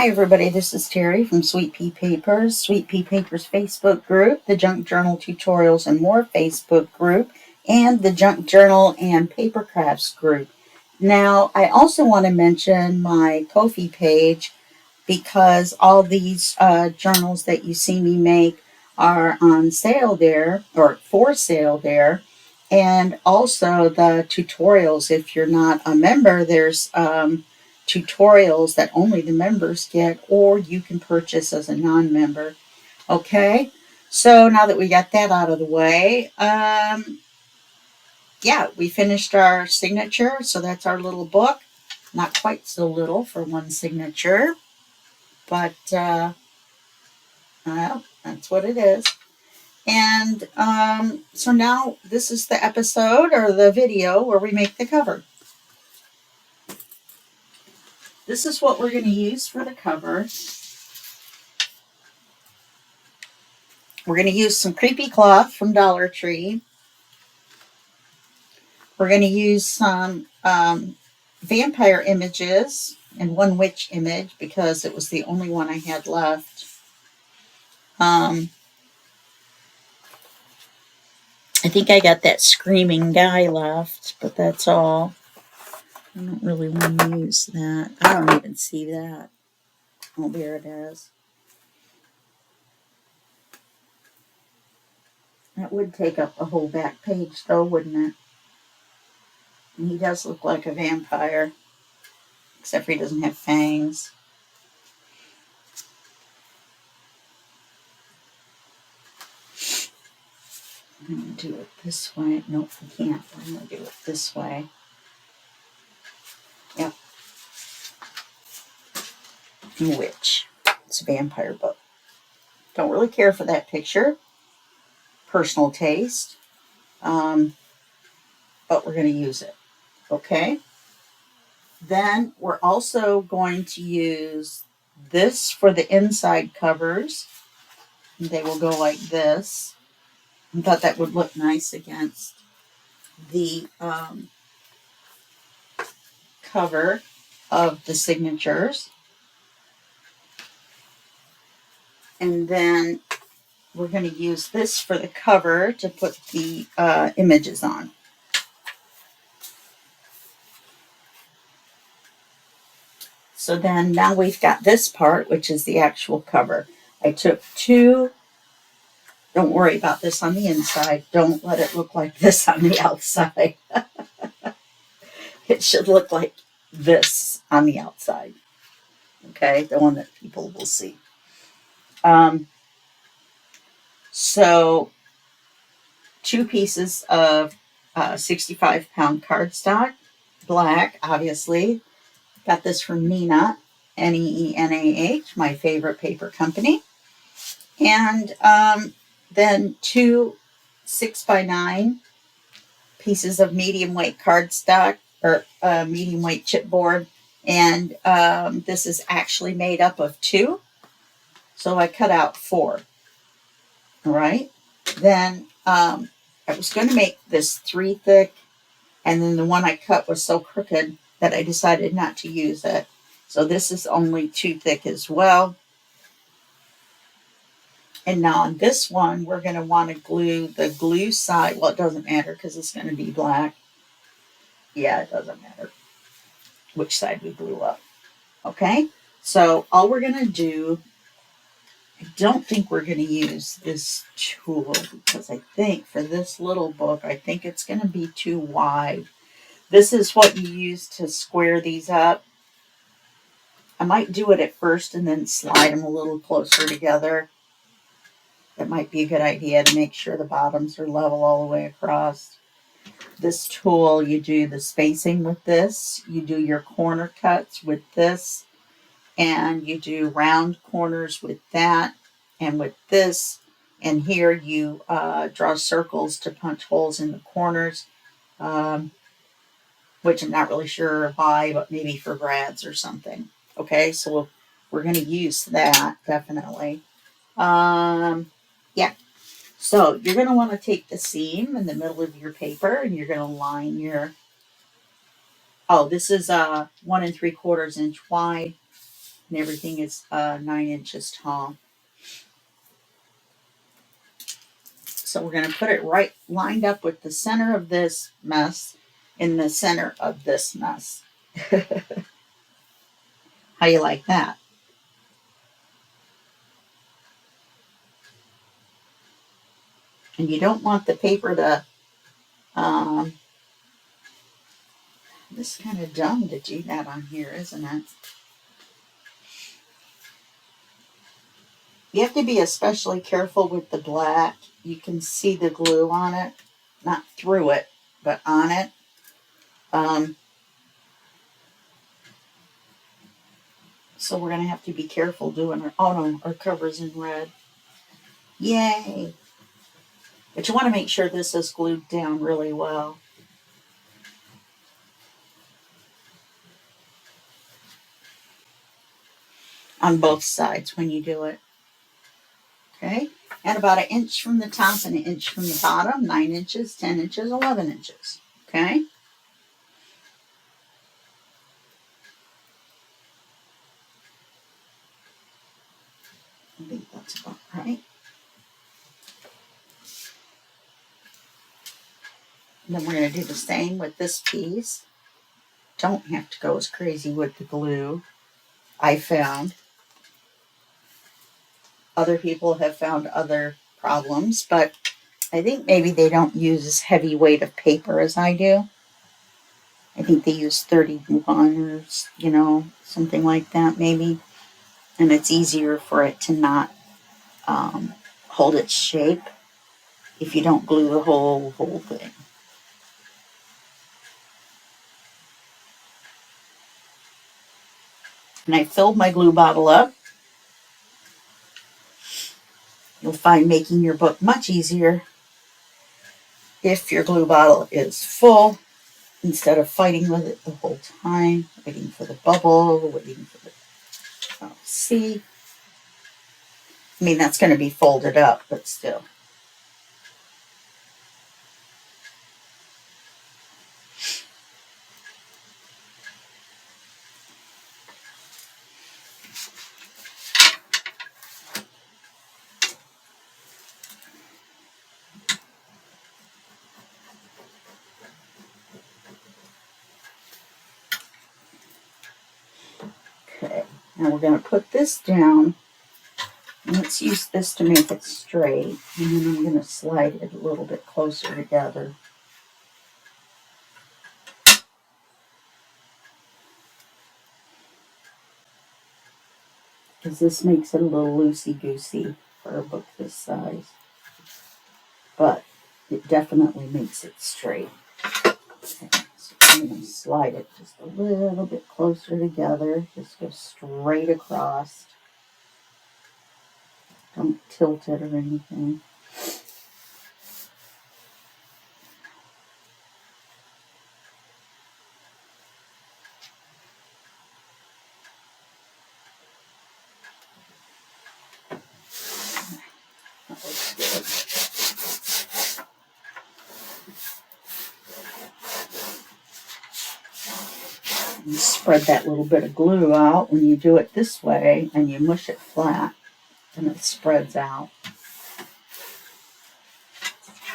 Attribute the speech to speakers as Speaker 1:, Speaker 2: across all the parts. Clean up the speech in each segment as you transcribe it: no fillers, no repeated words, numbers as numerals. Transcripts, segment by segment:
Speaker 1: Hi everybody, this is Terry from Sweet Pea Papers, Sweet Pea Papers Facebook group, the Junk Journal Tutorials and More Facebook group, and the Junk Journal and Paper Crafts group. Now, I also want to mention my Ko-fi page because all these journals that you see me make are on sale there, or for sale there, and also the tutorials. If you're not a member, there's tutorials that only the members get, or you can purchase as a non-member. Okay, so now that we got that out of the way, yeah, we finished our signature, so that's our little book. Not quite so little for one signature, but well, that's what it is. And so now this is the episode or the video where we make the cover. This is what we're going to use for the cover. We're going to use some creepy cloth from Dollar Tree. We're going to use some vampire images and one witch image because it was the only one I had left. I think I got that screaming guy left, but that's all. I don't really want to use that. I don't even see that. Oh, there it is. That would take up the whole back page, though, wouldn't it? And he does look like a vampire, except for he doesn't have fangs. I'm going to do it this way. Nope, I can't. I'm going to do it this way. Yep. Witch. It's a vampire book. Don't really care for that picture. Personal taste. But we're going to use it. Okay? Then we're also going to use this for the inside covers. They will go like this. I thought that would look nice against the cover of the signatures. And then we're going to use this for the cover to put the images on. So then now we've got this part, which is the actual cover. I took two. Don't worry about this on the inside. Don't let it look like this on the outside. It should look like this on the outside. Okay, the one that people will see. So 2 pieces of 65-pound cardstock, black, obviously. Got this from Neenah, Neenah, my favorite paper company. And then 2 6x9 pieces of medium weight cardstock or medium weight chipboard. And this is actually made up of 2. So I cut out 4. All right. Then I was going to make this 3 thick. And then the one I cut was so crooked that I decided not to use it. So this is only 2 thick as well. And now on this one, we're going to want to glue the glue side. Well, it doesn't matter because it's going to be black. Yeah, it doesn't matter which side we glue up. Okay, so all we're going to do, I don't think we're going to use this tool because I think for this little book, I think it's going to be too wide. This is what you use to square these up. I might do it at first and then slide them a little closer together. That might be a good idea to make sure the bottoms are level all the way across. This tool, you do the spacing with this. You do your corner cuts with this. And you do round corners with that. And with this. And here you draw circles to punch holes in the corners. Which I'm not really sure why, but maybe for brads or something. Okay, so we're going to use that, definitely. Yeah. So you're going to want to take the seam in the middle of your paper and you're going to line your, oh, this is 1 3/4 inch wide. and everything is 9 inches tall. So we're going to put it right lined up with the center of this mess in the center of this mess. How you like that? And you don't want the paper to, this is kind of dumb to do that on here, isn't it? You have to be especially careful with the black. You can see the glue on it, not through it, but on it. So we're going to have to be careful doing our, oh no, our cover's in red. Yay. But you want to make sure this is glued down really well. On both sides when you do it. Okay. And about 1 inch from the top and 1 inch from the bottom. 9 inches, 10 inches, 11 inches. Okay. I think that's about right. And then we're going to do the same with this piece. Don't have to go as crazy with the glue. I found. Other people have found other problems, but I think maybe they don't use as heavy weight of paper as I do. I think they use 31 or, you know, something like that maybe. And it's easier for it to not hold its shape if you don't glue the whole thing. And I filled my glue bottle up. You'll find making your book much easier if your glue bottle is full, instead of fighting with it the whole time, waiting for the bubble, waiting for the, see? I mean, that's going to be folded up, but still. Okay, now we're going to put this down. And let's use this to make it straight. And then I'm going to slide it a little bit closer together. Because this makes it a little loosey-goosey for a book this size. But it definitely makes it straight. Okay, so I'm going to slide it just a little bit closer together. Just go straight across. Don't tilt it or anything. That looks good. You spread that little bit of glue out when you do it this way and you mush it flat, and it spreads out.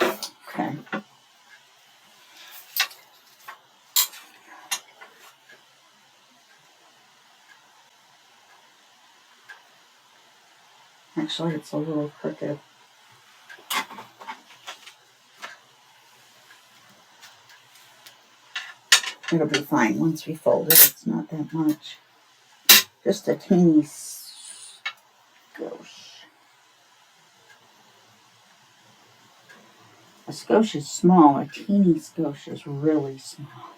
Speaker 1: Okay. Actually, it's a little crooked. It'll be fine once we fold it. It's not that much. Just a teeny skosh. A skosh is small. A teeny skosh is really small.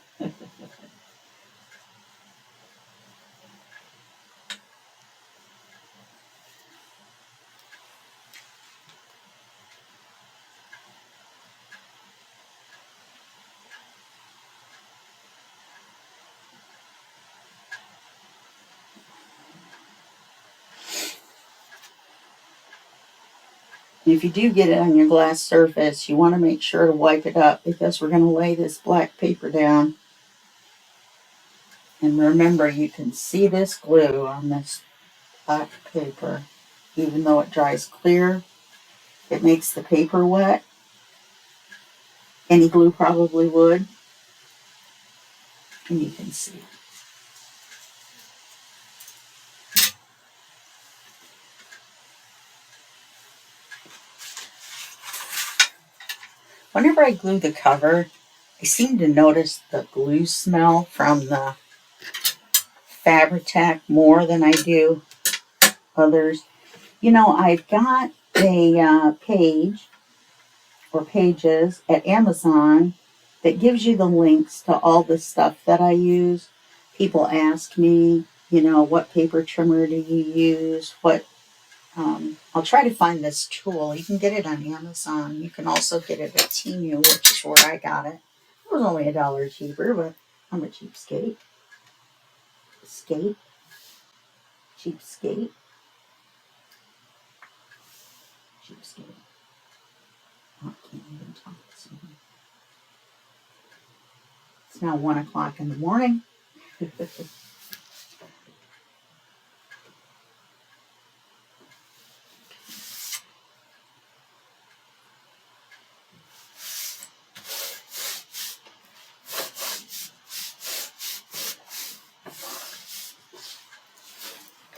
Speaker 1: If you do get it on your glass surface, you want to make sure to wipe it up, because we're going to lay this black paper down. And remember, you can see this glue on this black paper. Even though it dries clear, it makes the paper wet. Any glue probably would. And you can see. Whenever I glue the cover, I seem to notice the glue smell from the Fabri-Tac more than I do others. You know, I've got a page or pages at Amazon that gives you the links to all the stuff that I use. People ask me, you know, what paper trimmer do you use? I'll try to find this tool. You can get it on Amazon. You can also get it at Temu, which is where I got it. It was only $1 cheaper, but I'm a cheapskate. Cheapskate. Cheapskate. Oh, I can't even talk this morning. It's now 1 o'clock in the morning.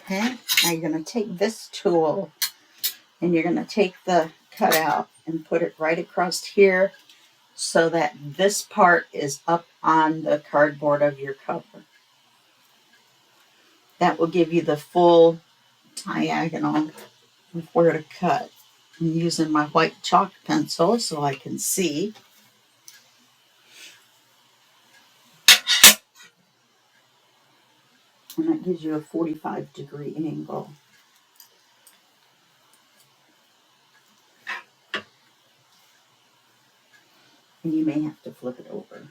Speaker 1: Okay, now you're going to take this tool and you're going to take the cutout and put it right across here so that this part is up on the cardboard of your cover. That will give you the full diagonal of where to cut. I'm using my white chalk pencil so I can see. And that gives you a 45-degree angle. And you may have to flip it over.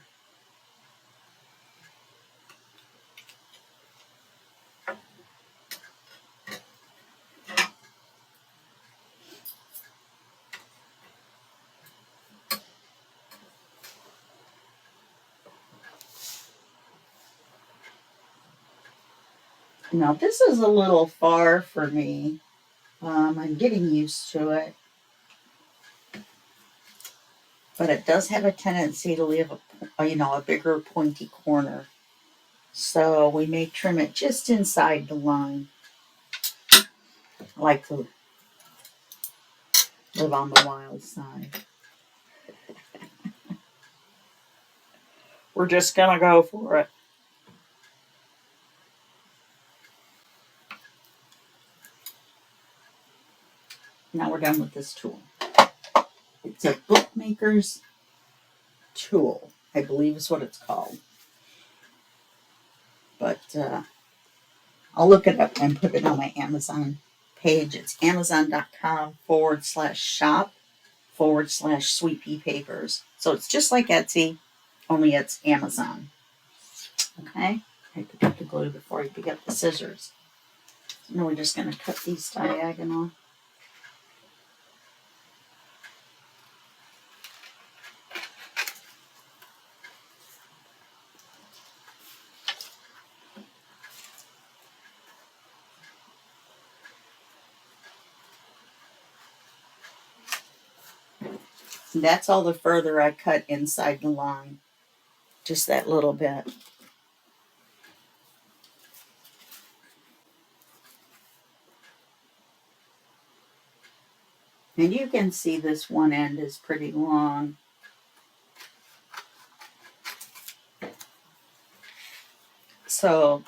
Speaker 1: Now this is a little far for me. I'm getting used to it. But it does have a tendency to leave a bigger pointy corner. So we may trim it just inside the line. I like to live on the wild side. We're just gonna go for it. Now we're done with this tool. It's a bookmaker's tool, I believe is what it's called. But I'll look it up and put it on my Amazon page. It's amazon.com/shop/Sweet Pea Papers. So it's just like Etsy, only it's Amazon. Okay? I pick up the glue before I pick up the scissors. Now we're just going to cut these diagonal. And that's all the further I cut inside the line. Just that little bit. And you can see this one end is pretty long. So,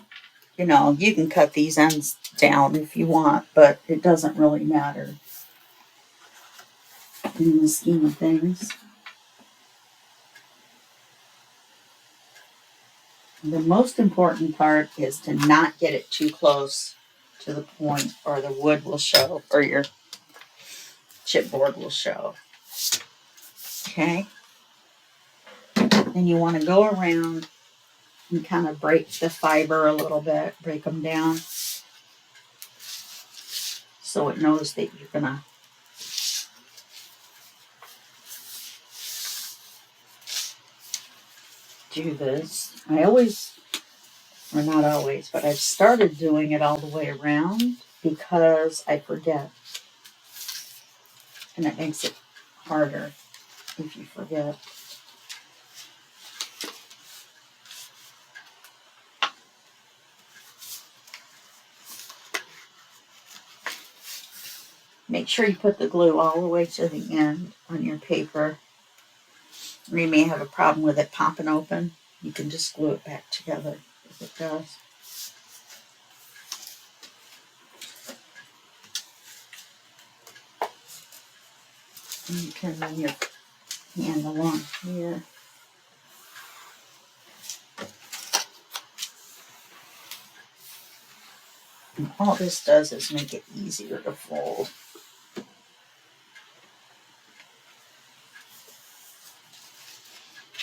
Speaker 1: you can cut these ends down if you want, but it doesn't really matter in the scheme of things. The most important part is to not get it too close to the point or the wood will show or your chipboard will show. Okay? And you want to go around and kind of break the fiber a little bit, break them down so it knows that you're going to do this. Not always, but I've started doing it all the way around because I forget. And it makes it harder if you forget. Make sure you put the glue all the way to the end on your paper. Or you may have a problem with it popping open. You can just glue it back together if it does. And you can run your hand along here. And all this does is make it easier to fold.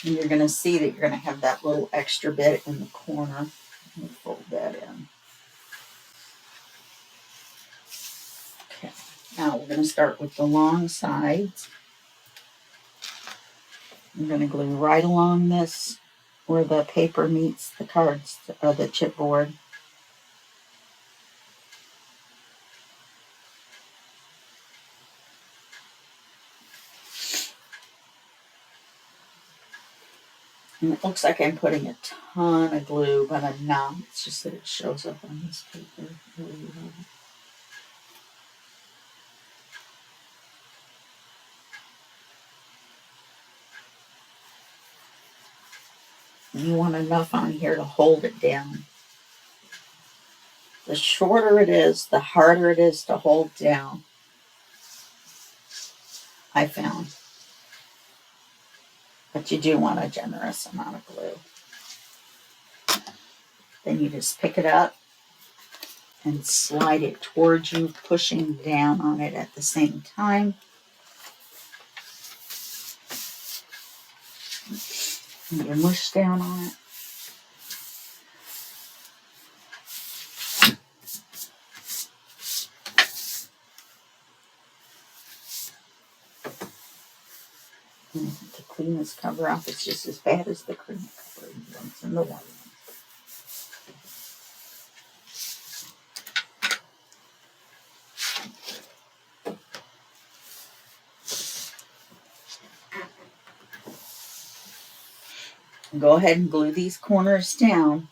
Speaker 1: And you're going to see that you're going to have that little extra bit in the corner. Let me fold that in. Okay, now we're going to start with the long sides. I'm going to glue right along this where the paper meets the cards, the chipboard. And it looks like I'm putting a ton of glue, but I'm not. It's just that it shows up on this paper. You want enough on here to hold it down. The shorter it is, the harder it is to hold down, I found. But you do want a generous amount of glue. Then you just pick it up and slide it towards you, pushing down on it at the same time. And you mush down on it. And to clean this cover off, it's just as bad as the cream cover ones and the white ones. Go ahead and glue these corners down,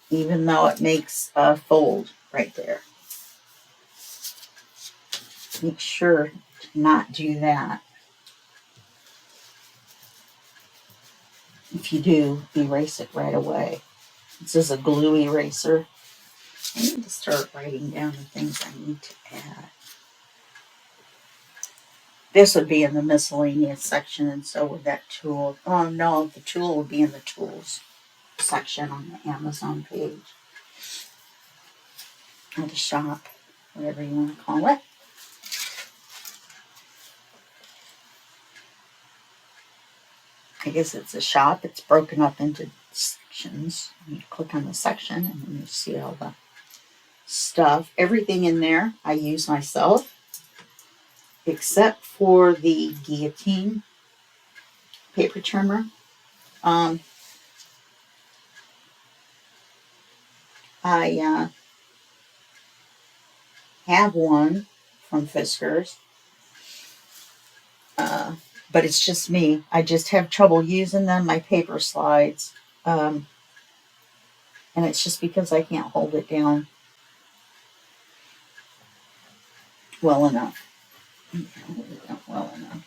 Speaker 1: even though it makes a fold right there. Make sure to not do that. If you do, erase it right away. This is a glue eraser. I need to start writing down the things I need to add. This would be in the miscellaneous section, and so would that tool. Oh no, the tool would be in the tools section on the Amazon page. Or the shop, whatever you want to call it. I guess it's a shop. It's broken up into sections. You click on the section and then you see all the stuff. Everything in there I use myself, except for the guillotine paper trimmer. I have one from Fisker's, but it's just me. I just have trouble using them, my paper slides, and it's just because I can't hold it down well enough. Well enough.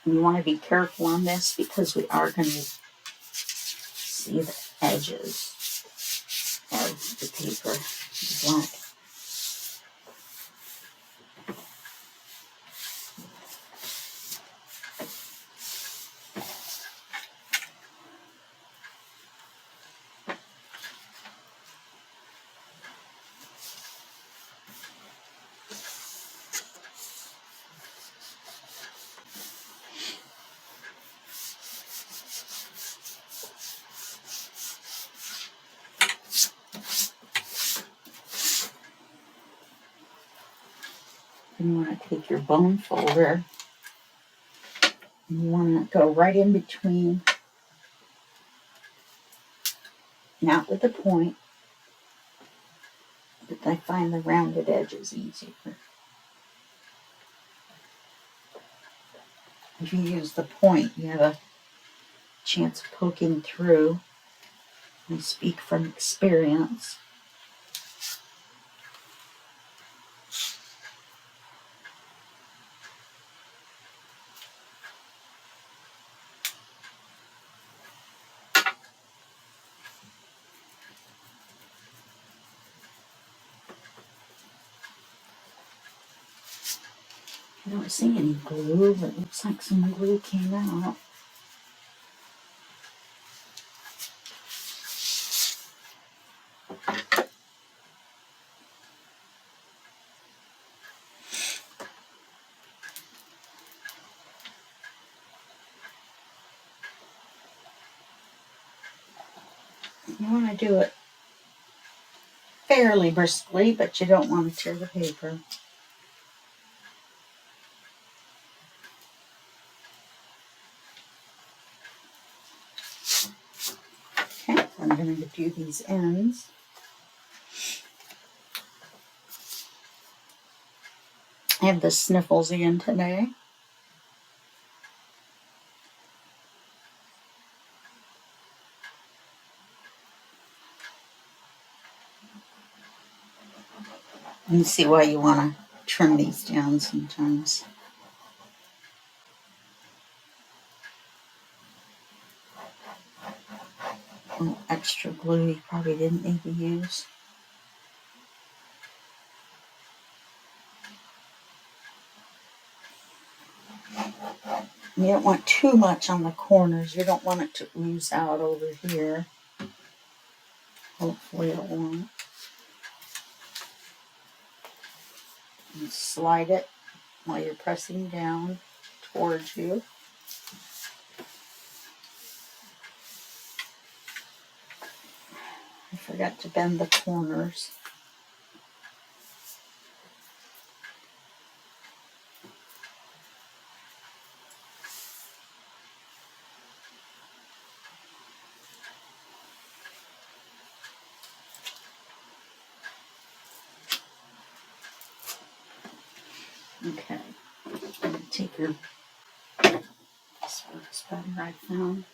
Speaker 1: You want to be careful on this because we are going to see the edges of the paper, the black. And you want to take your bone folder and you want to go right in between, not with the point, but I find the rounded edges easier. If you use the point, you have a chance of poking through. I speak from experience. I don't see any glue, but it looks like some glue came out. You want to do it fairly briskly, but you don't want to tear the paper. Okay, I'm going to do these ends. I have the sniffles again today. You see why you want to trim these down sometimes. Extra glue you probably didn't need to use. You don't want too much on the corners. You don't want it to ooze out over here. Hopefully it won't. And slide it while you're pressing down towards you. I forgot to bend the corners. Okay, I'm going to take your, this works better, I found.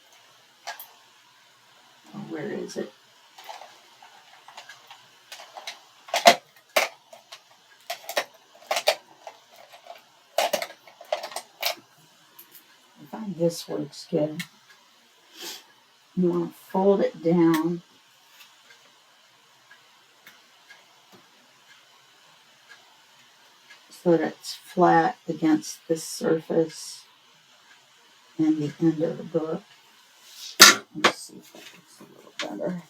Speaker 1: Oh, where is it? I find this works good. You want to fold it down so that it's flat against this surface and the end of the book. Let's see if that looks a little better.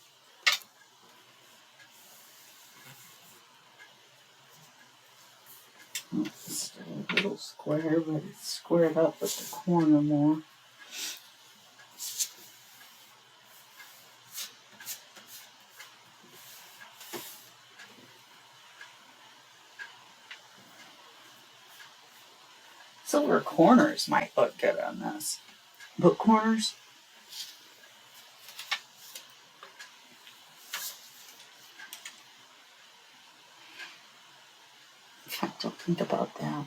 Speaker 1: Oh, it's still a little square, but it's squared up with the corner more. Silver corners might look good on this. Book corners. In fact, I'll think about that.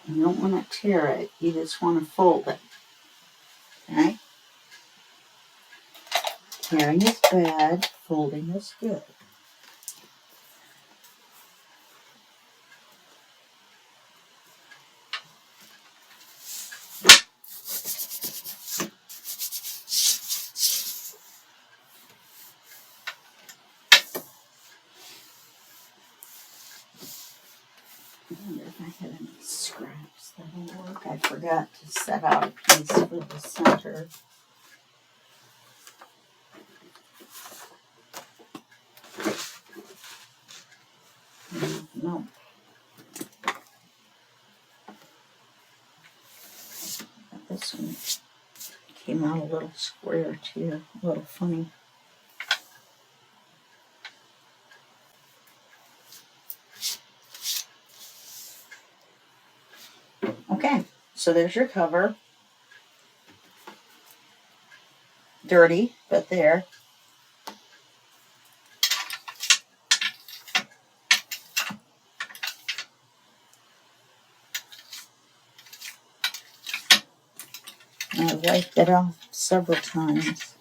Speaker 1: You don't want to tear it, you just want to fold it. Okay? Tearing is bad, folding is good. I wonder if I had any scraps that'll work. I forgot to set out a piece for the center. No. This one came out a little square too, a little funny. Okay, so there's your cover. Dirty, but there. I wiped it off several times.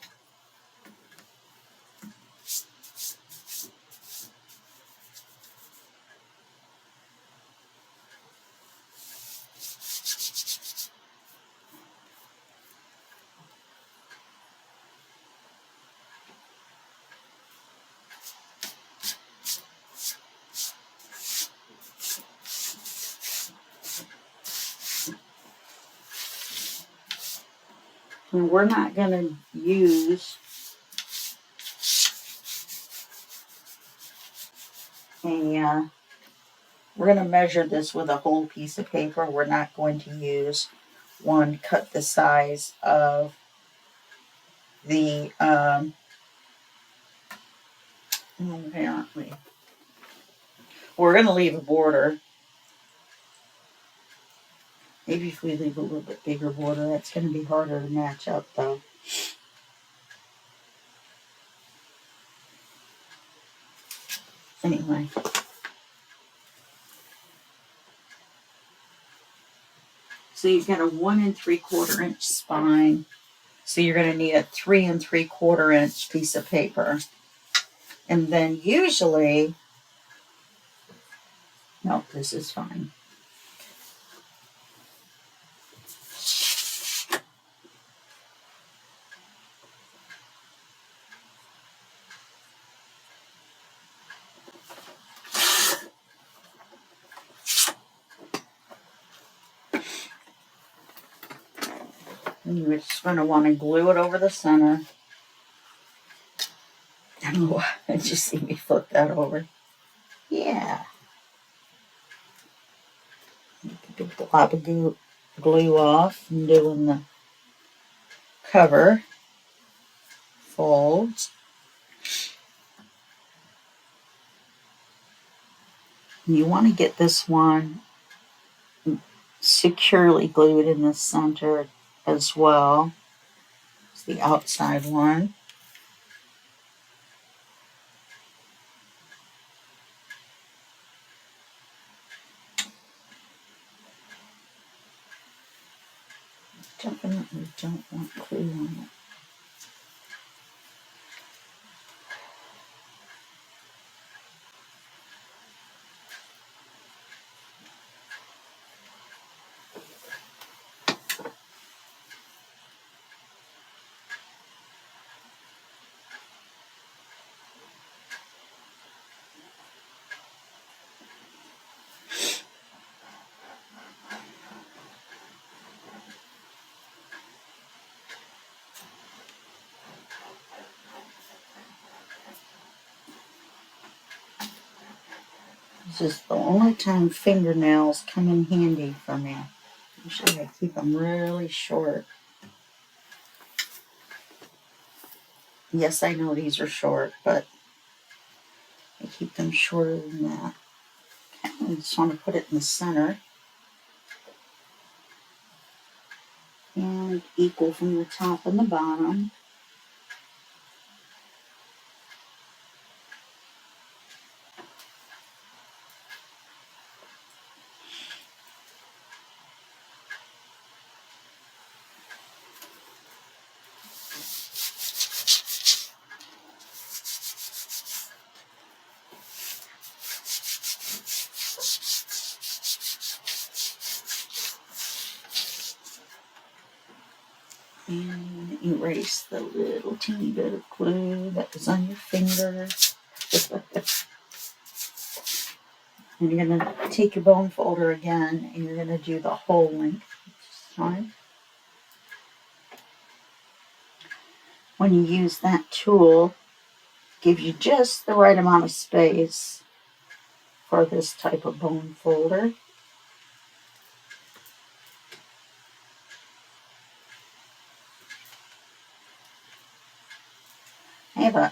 Speaker 1: And we're not going to use we're going to measure this with a whole piece of paper. We're not going to use one cut the size of the, apparently. We're going to leave a border. Maybe if we leave a little bit bigger border, that's going to be harder to match up though. Anyway. So you've got a 1 3/4 inch spine. So you're going to need a 3 3/4 inch piece of paper. And then usually, no, this is fine. And you're just going to want to glue it over the center. I don't know why. Did you see me flip that over? Yeah. Get the blob of glue off and doing the cover. Folds. And you want to get this one securely glued in the center as well. It's the outside one. Definitely don't want glue on it. This is the only time fingernails come in handy for me. Usually I keep them really short. Yes, I know these are short, but I keep them shorter than that. Okay, I just want to put it in the center. And equal from the top and the bottom. erase the little teeny bit of glue that was on your finger. And you're going to take your bone folder again, and you're going to do the whole length this time. When you use that tool, gives you just the right amount of space for this type of bone folder. I have a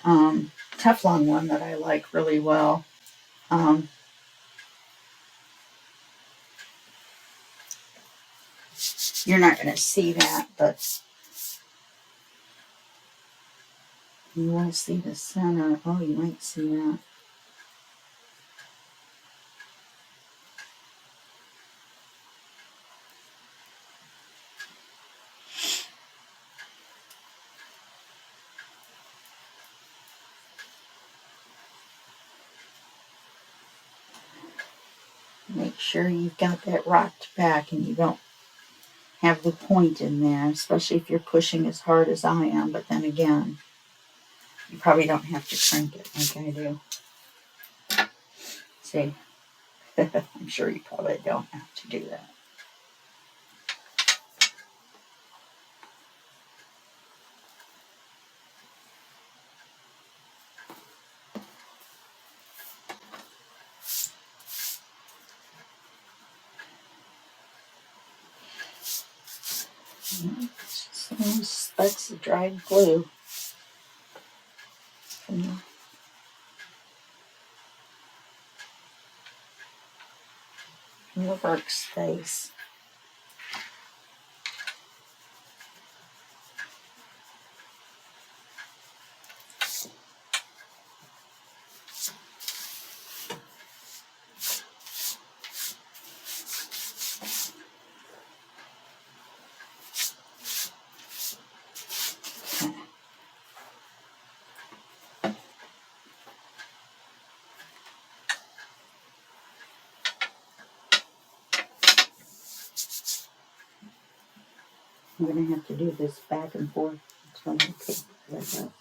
Speaker 1: Teflon one that I like really well. You're not going to see that, but you will see the center. Oh, you might see that. Make sure you've got that rocked back and you don't have the point in there, especially if you're pushing as hard as I am. But then again, you probably don't have to crank it like I do. See, I'm sure you probably don't have to do that. Some specks of dried glue from the workspace. I'm going to have to do this back and forth until I pick that up.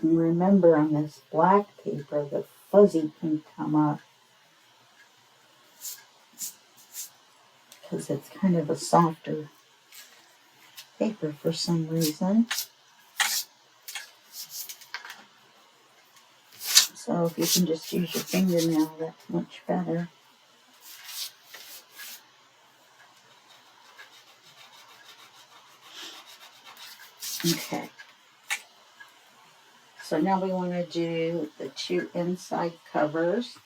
Speaker 1: And remember, on this black paper, the fuzzy can come up because it's kind of a softer paper for some reason. So if you can just use your fingernail, that's much better. Okay. So now we want to do the two inside covers.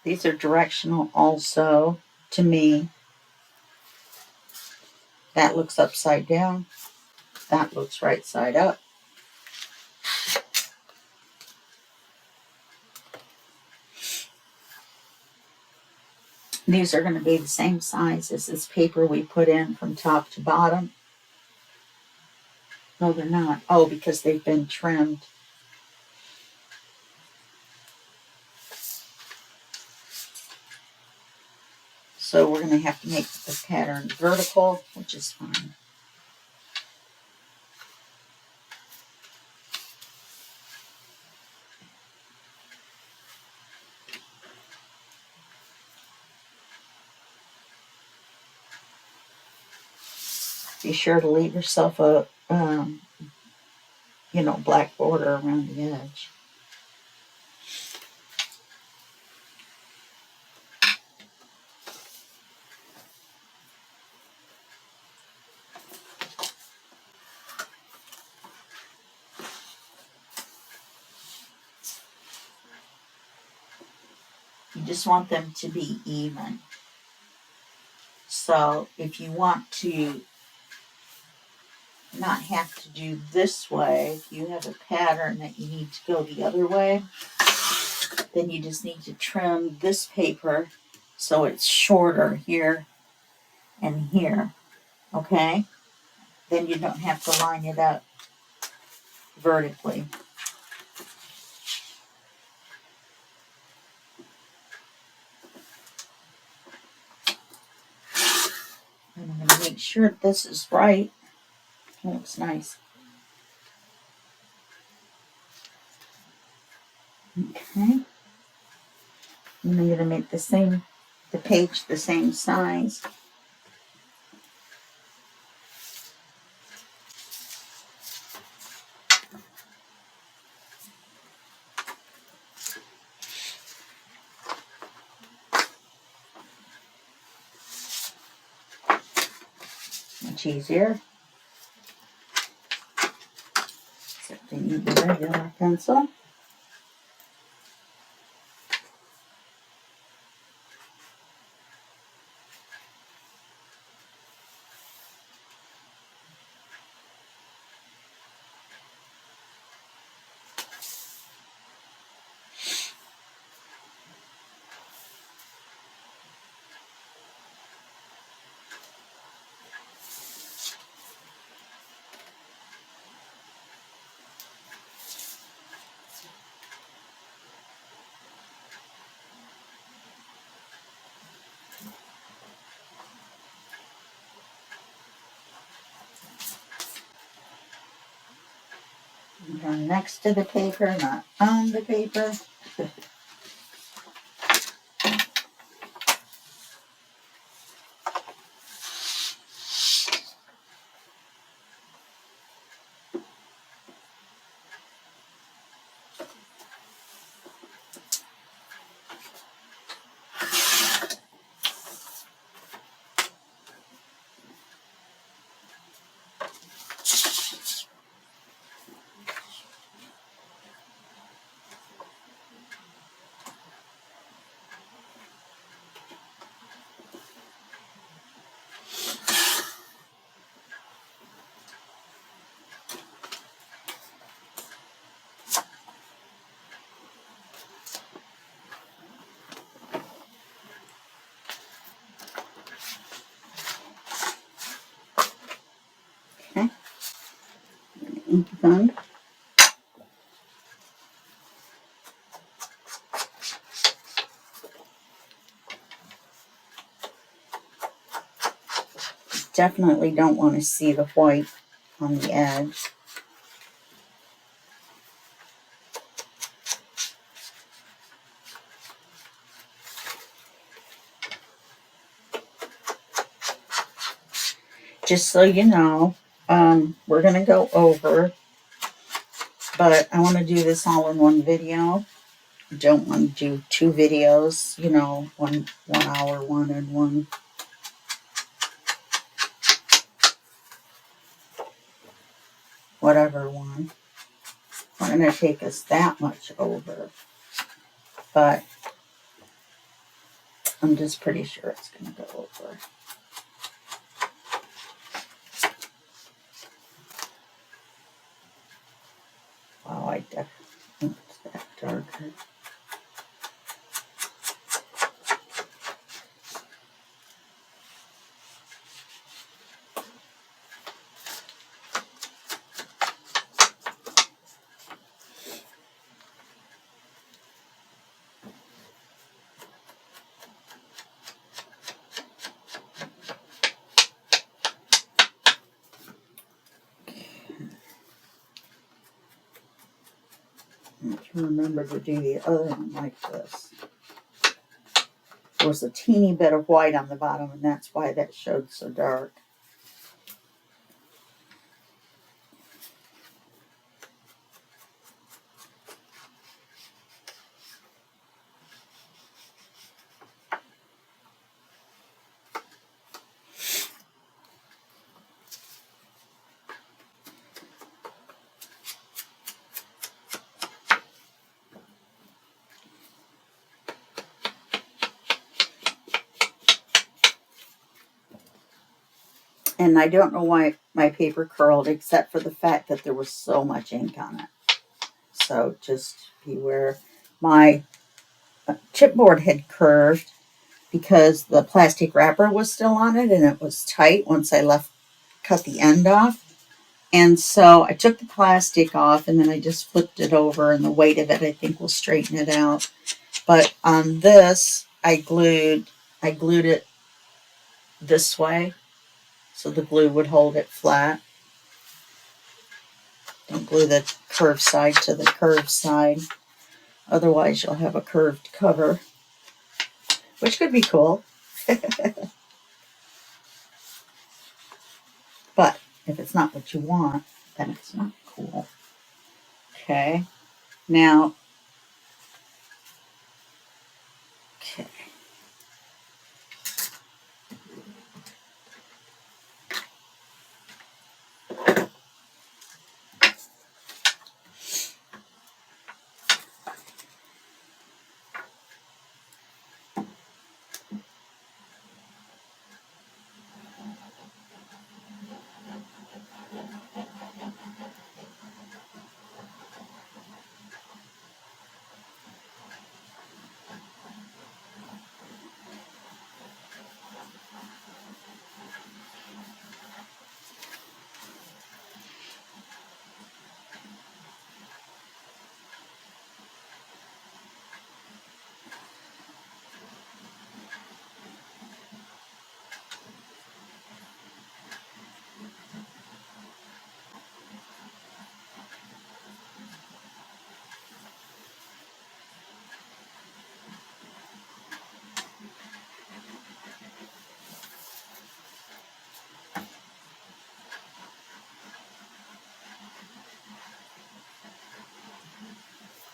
Speaker 1: These are directional also to me. That looks upside down. That looks right side up. These are going to be the same size as this paper we put in from top to bottom. No, they're not. Oh, because they've been trimmed. So we're going to have to make the pattern vertical, which is fine. Be sure to leave yourself a, black border around the edge. You just want them to be even. So if you want to not have to do this way, if you have a pattern that you need to go the other way, then you just need to trim this paper so it's shorter here and here, okay? Then you don't have to line it up vertically. And I'm going to make sure this is right. It looks nice. Okay. And I'm going to make the page the same size. Much easier. Except I need the regular pencil. Go next to the paper, not on the paper. Okay. Ink gun. Definitely don't want to see the white on the edge. Just so you know, we're going to go over, but I want to do this all in one video. I don't want to do two videos, you know, one hour one and one whatever one. It's not going to take us that much over, but I'm just pretty sure it's going to go over. Wow, I definitely think it's that darker. I have to remember to do the other one like this. There was a teeny bit of white on the bottom, and that's why that showed so dark. And I don't know why my paper curled, except for the fact that there was so much ink on it. So just beware. My chipboard had curved, because the plastic wrapper was still on it and it was tight once I cut the end off. And so I took the plastic off and then I just flipped it over, and the weight of it I think will straighten it out. But on this, I glued it this way so the glue would hold it flat. Don't glue the curved side to the curved side. Otherwise, you'll have a curved cover, which could be cool. But if it's not what you want, then it's not cool. Okay. Now, okay.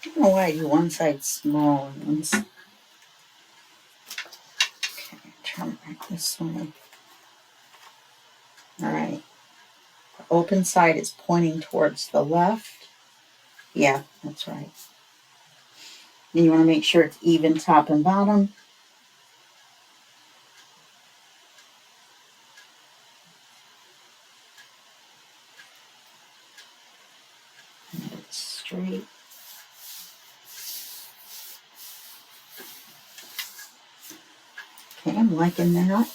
Speaker 1: I don't know why I do one side small and one's... Okay, turn it this way. All right. The open side is pointing towards the left. Yeah, that's right. And you want to make sure it's even top and bottom. And it's straight. Okay, I'm liking that.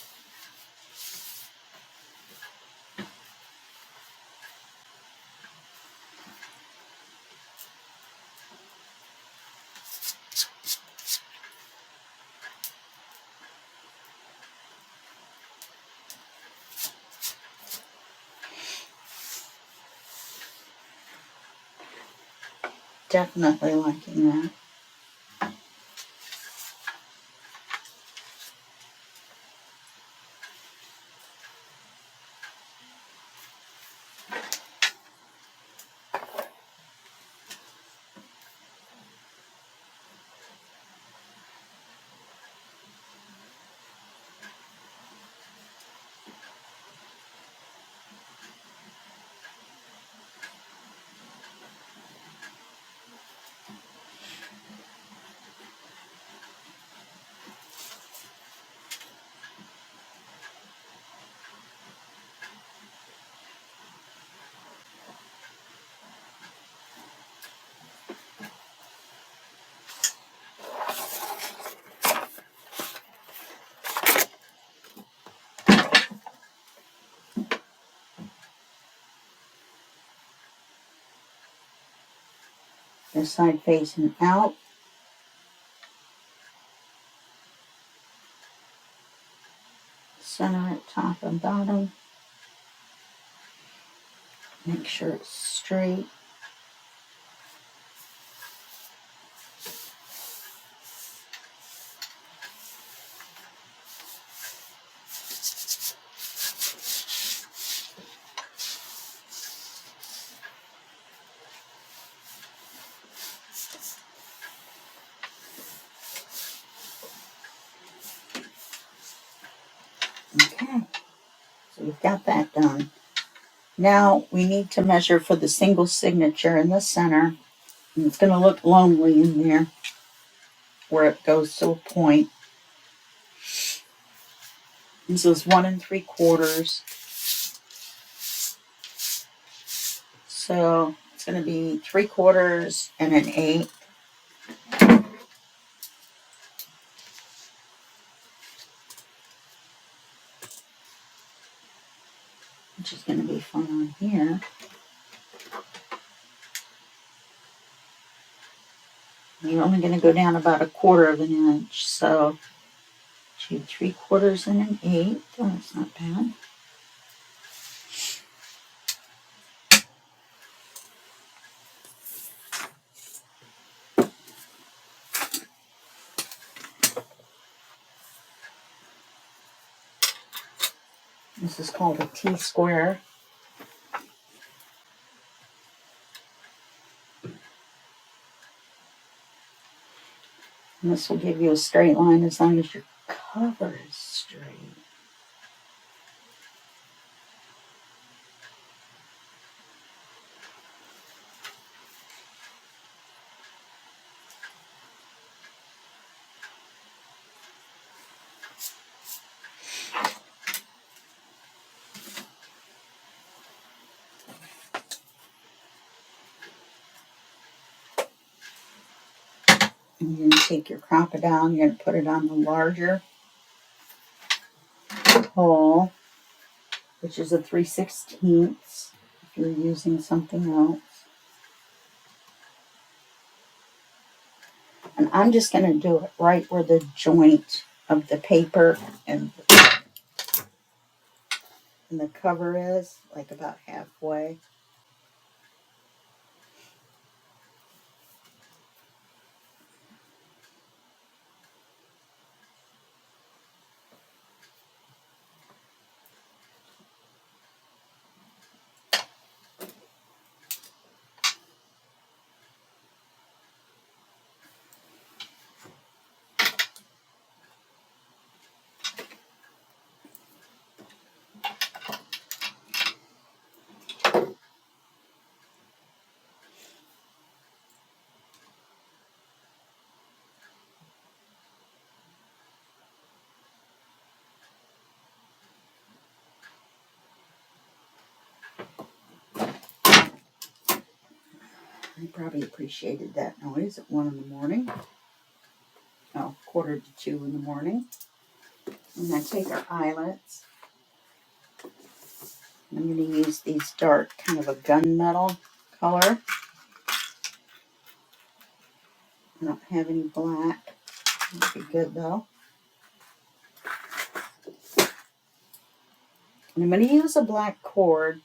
Speaker 1: Definitely liking that. This side facing out. Center it top and bottom. Make sure it's straight. Okay, so we've got that done. Now we need to measure for the single signature in the center. And it's going to look lonely in there where it goes to a point. This is 1 3/4. So it's going to be 3/4 and an 1/8. which is going to be fun on here. You're only going to go down about 1/4 of an inch, so do 3/4 and an 1/8. Oh, that's not bad. This is called a T-square. And this will give you a straight line as long as your cover is straight. And you're going to take your Crop-A-Dile, you're going to put it on the larger hole, which is a 3/16 if you're using something else. And I'm just going to do it right where the joint of the paper and the cover is, like about halfway. I probably appreciated that noise at 1 in the morning. Oh, 1:45 in the morning. And then take our eyelets. I'm going to use these dark, kind of a gunmetal color. I don't have any black. That'd be good though. And I'm going to use a black cord,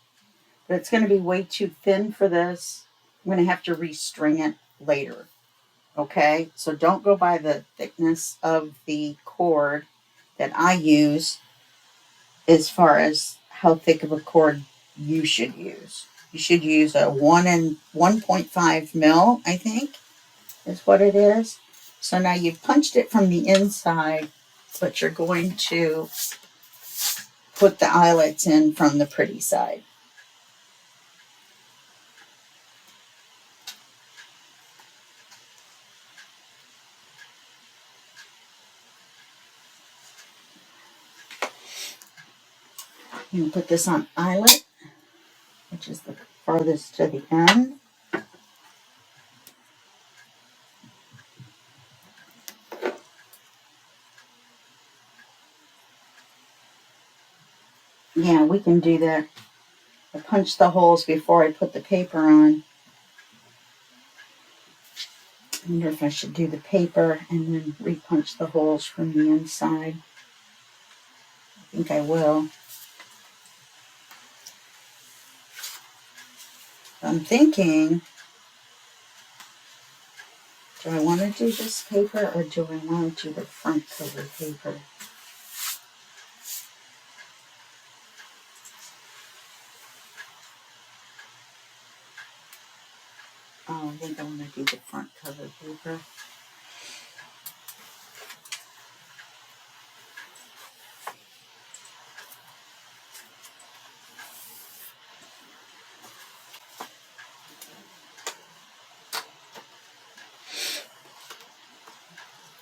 Speaker 1: but it's going to be way too thin for this. I'm going to have to restring it later. Okay, so don't go by the thickness of the cord that I use as far as how thick of a cord you should use. You should use a 1.5 mil, I think, is what it is. So now you've punched it from the inside, but you're going to put the eyelets in from the pretty side. You can put this on eyelet, which is the farthest to the end. Yeah, we can do that. I punch the holes before I put the paper on. I wonder if I should do the paper and then repunch the holes from the inside. I think I will. I'm thinking, do I want to do this paper or do I want to do the front cover paper? Oh, I think I want to do the front cover paper.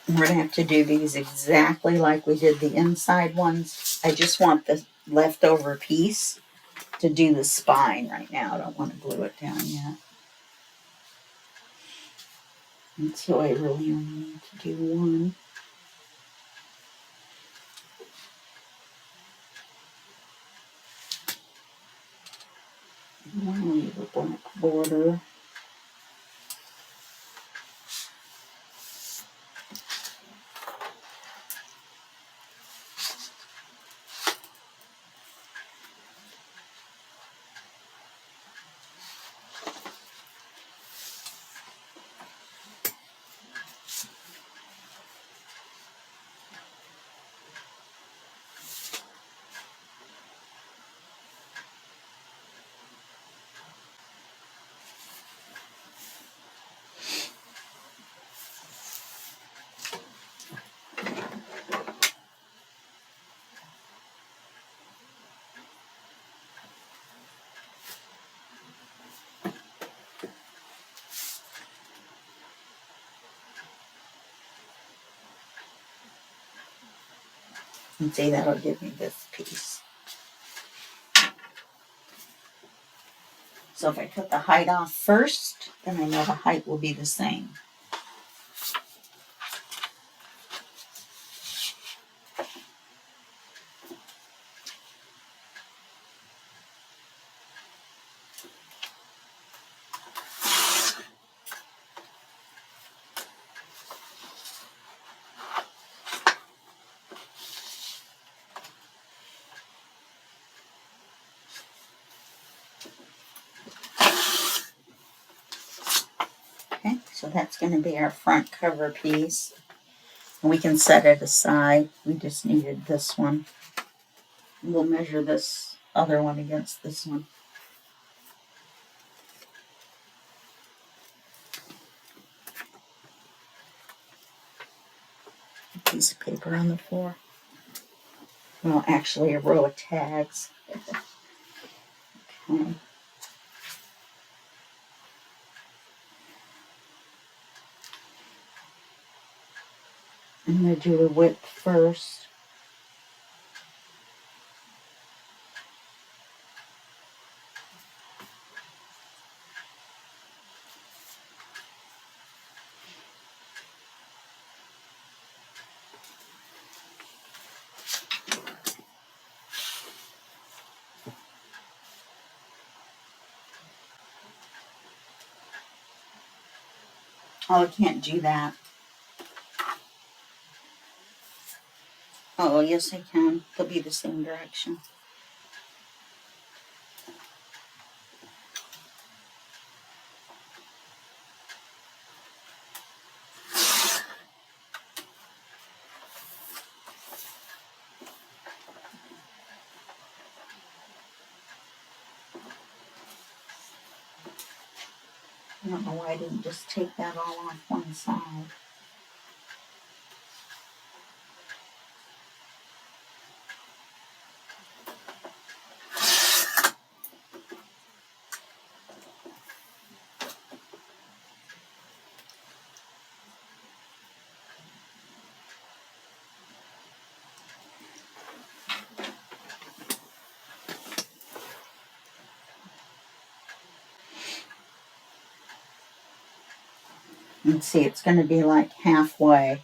Speaker 1: We're going to have to do these exactly like we did the inside ones. I just want the leftover piece to do the spine right now. I don't want to glue it down yet. And so I really only need to do one. I'm going to leave a black border. And see, that'll give me this piece. So if I cut the height off first, then I know the height will be the same. Okay, so that's going to be our front cover piece. And we can set it aside. We just needed this one. We'll measure this other one against this one. A piece of paper on the floor. Well, actually a row of tags. Okay. I'm going to do the width first. Oh, I can't do that. Oh, yes I can. They'll be the same direction. I don't know why I didn't just take that all off one side. And see, it's going to be like halfway.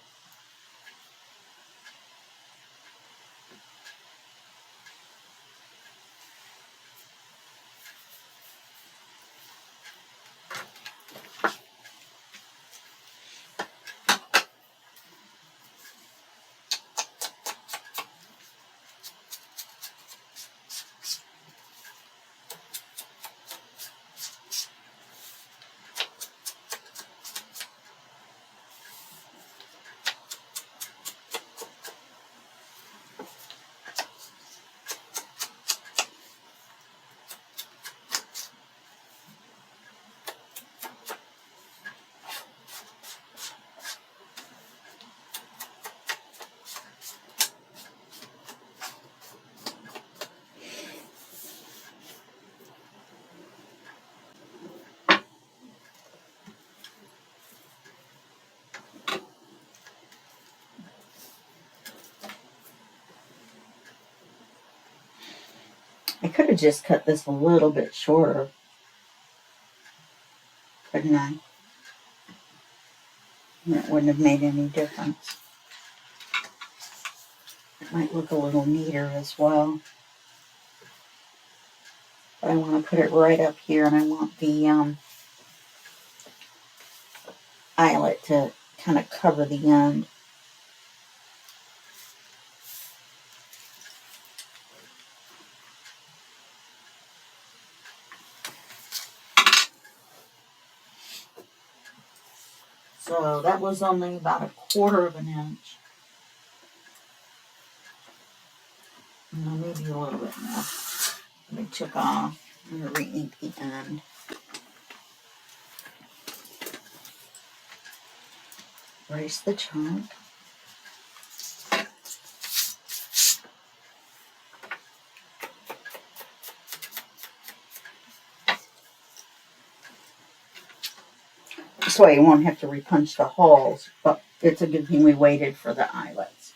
Speaker 1: I could have just cut this a little bit shorter, couldn't I? And it wouldn't have made any difference. It might look a little neater as well. But I want to put it right up here, and I want the eyelet to kind of cover the end. So that was only about 1/4 of an inch. Maybe a little bit more. We took off. I'm going to re-ink the end. Erase the chalk. This way you won't have to repunch the holes, but it's a good thing we waited for the eyelets.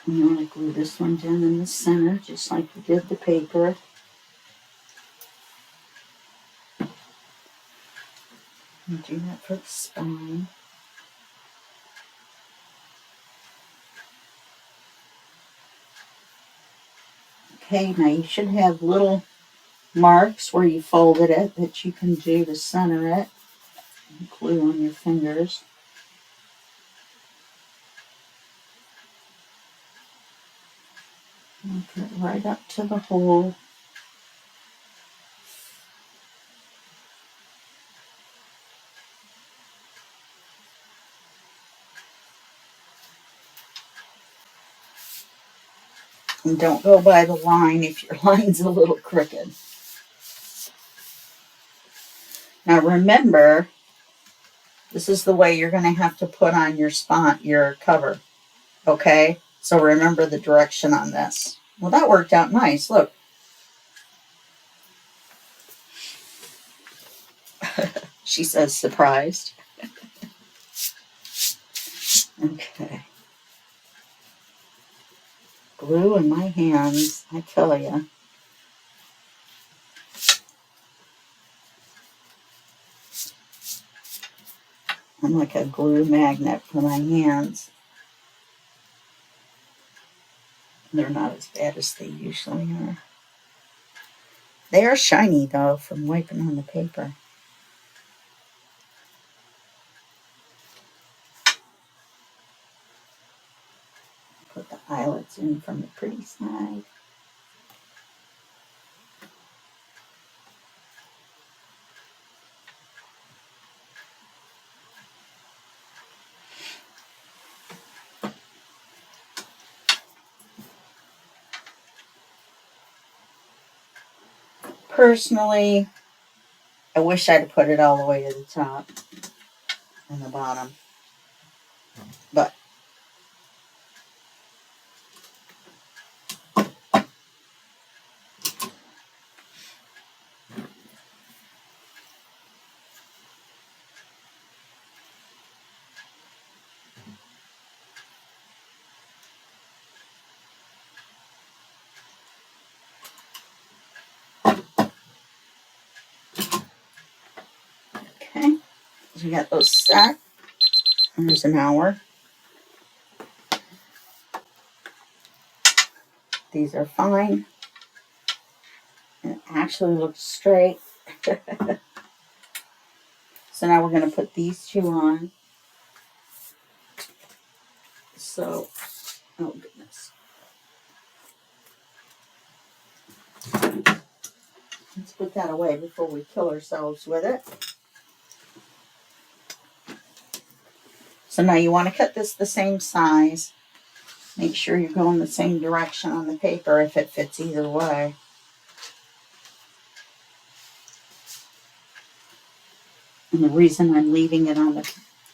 Speaker 1: You want to glue this one down in the center, just like you did the paper. And do that for the spine. Okay, now you should have little marks where you folded it that you can do to center it. And glue on your fingers. And put it right up to the hole. And don't go by the line if your line's a little crooked. Now remember, this is the way you're going to have to put on your cover. Okay? So remember the direction on this. Well, that worked out nice. Look. She says surprised. Okay. Glue in my hands, I tell you. I'm like a glue magnet for my hands. They're not as bad as they usually are. They are shiny, though, from wiping on the paper. Put the eyelets in from the pretty side. Personally, I wish I'd put it all the way to the top and the bottom. But okay, so we got those set. There's an hour. These are fine. And it actually looks straight. So now we're going to put these two on. So, oh goodness. Let's put that away before we kill ourselves with it. So now you want to cut this the same size. Make sure you're going the same direction on the paper if it fits either way. And the reason I'm leaving it on the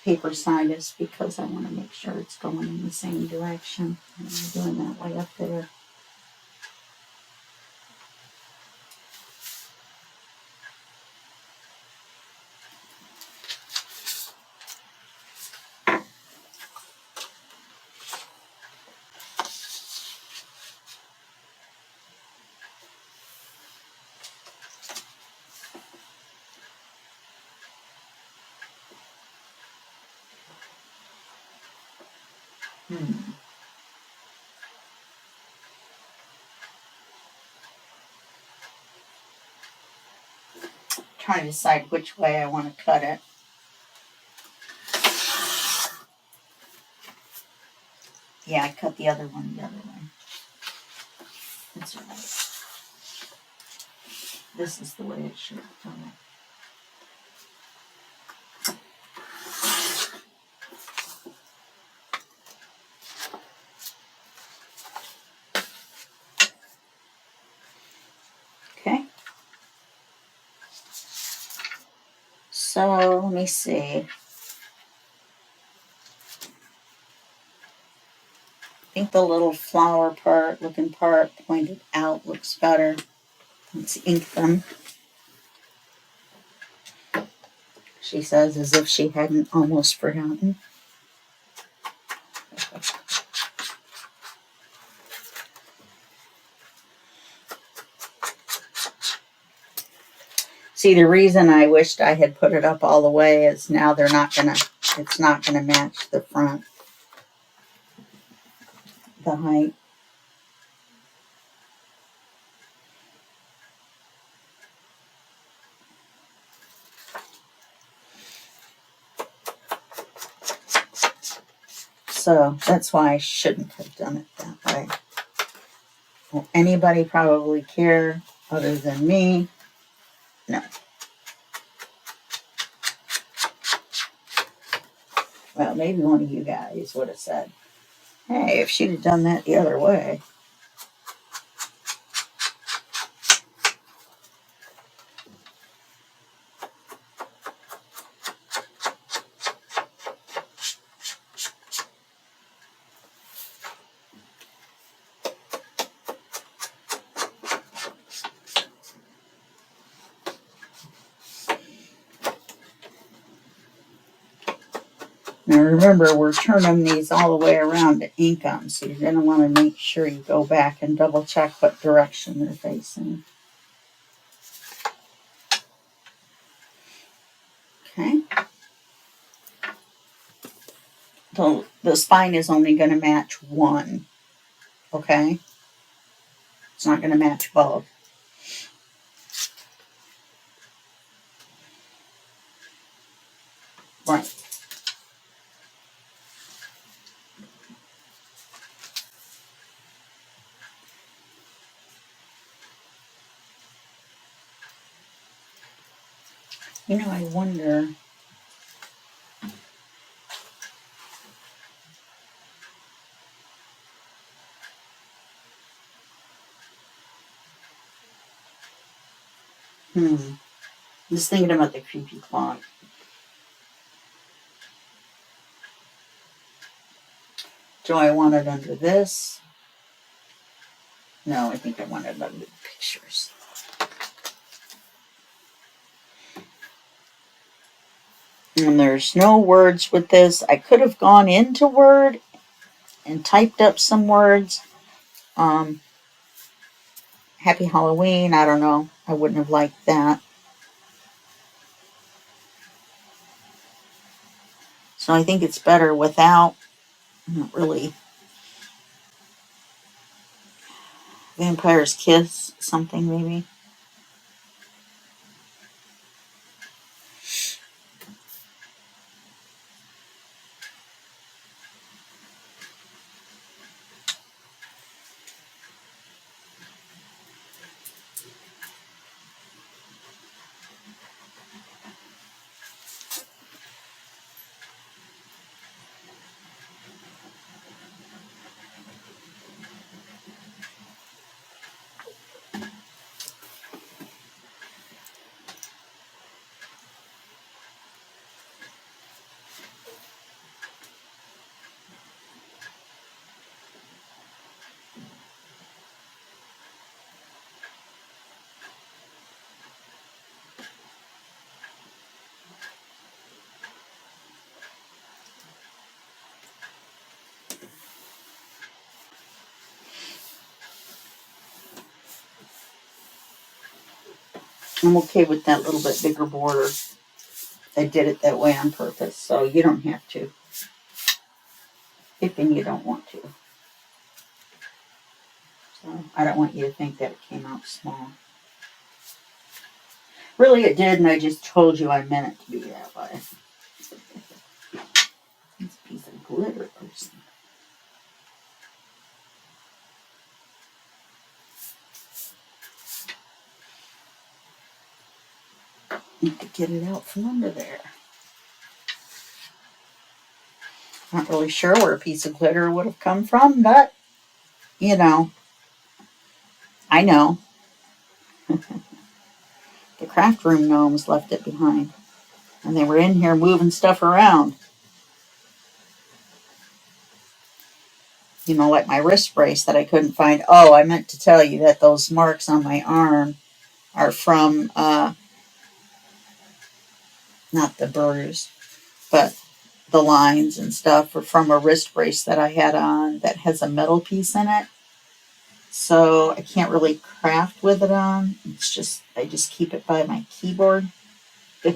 Speaker 1: paper side is because I want to make sure it's going in the same direction. And I'm doing that way up there. Trying to decide which way I want to cut it. Yeah, I cut the other one the other way. That's all right. This is the way it should have done it. Okay. So let me see. I think the little flower part, looking part pointed out looks better. Let's ink them. She says as if she hadn't almost forgotten. See, the reason I wished I had put it up all the way is now it's not gonna match the front, the height. So that's why I shouldn't have done it that way. Will anybody probably care other than me? No. Well, maybe one of you guys would have said, hey, if she'd have done that the other way. Now remember, we're turning these all the way around to ink them, so you're going to want to make sure you go back and double check what direction they're facing. Okay. The spine is only going to match one. Okay. It's not going to match both. Right. You know, I wonder. Just thinking about the creepy clock. Do I want it under this? No, I think I want it under the pictures. And there's no words with this. I could have gone into Word and typed up some words. Happy Halloween, I don't know. I wouldn't have liked that. So I think it's better without, not really, Vampire's Kiss, something maybe. I'm okay with that little bit bigger border. I did it that way on purpose, so you don't have to. If and you don't want to. So I don't want you to think that it came out small. Really it did, and I just told you I meant it to be that way. It's a piece of glitter or something. Need to get it out from under there. Not really sure where a piece of glitter would have come from, but, you know, I know. The craft room gnomes left it behind. And they were in here moving stuff around. You know, like my wrist brace that I couldn't find. Oh, I meant to tell you that those marks on my arm are from, not the bruise, but the lines and stuff are from a wrist brace that I had on that has a metal piece in it. So I can't really craft with it on. It's just, I just keep it by my keyboard. Then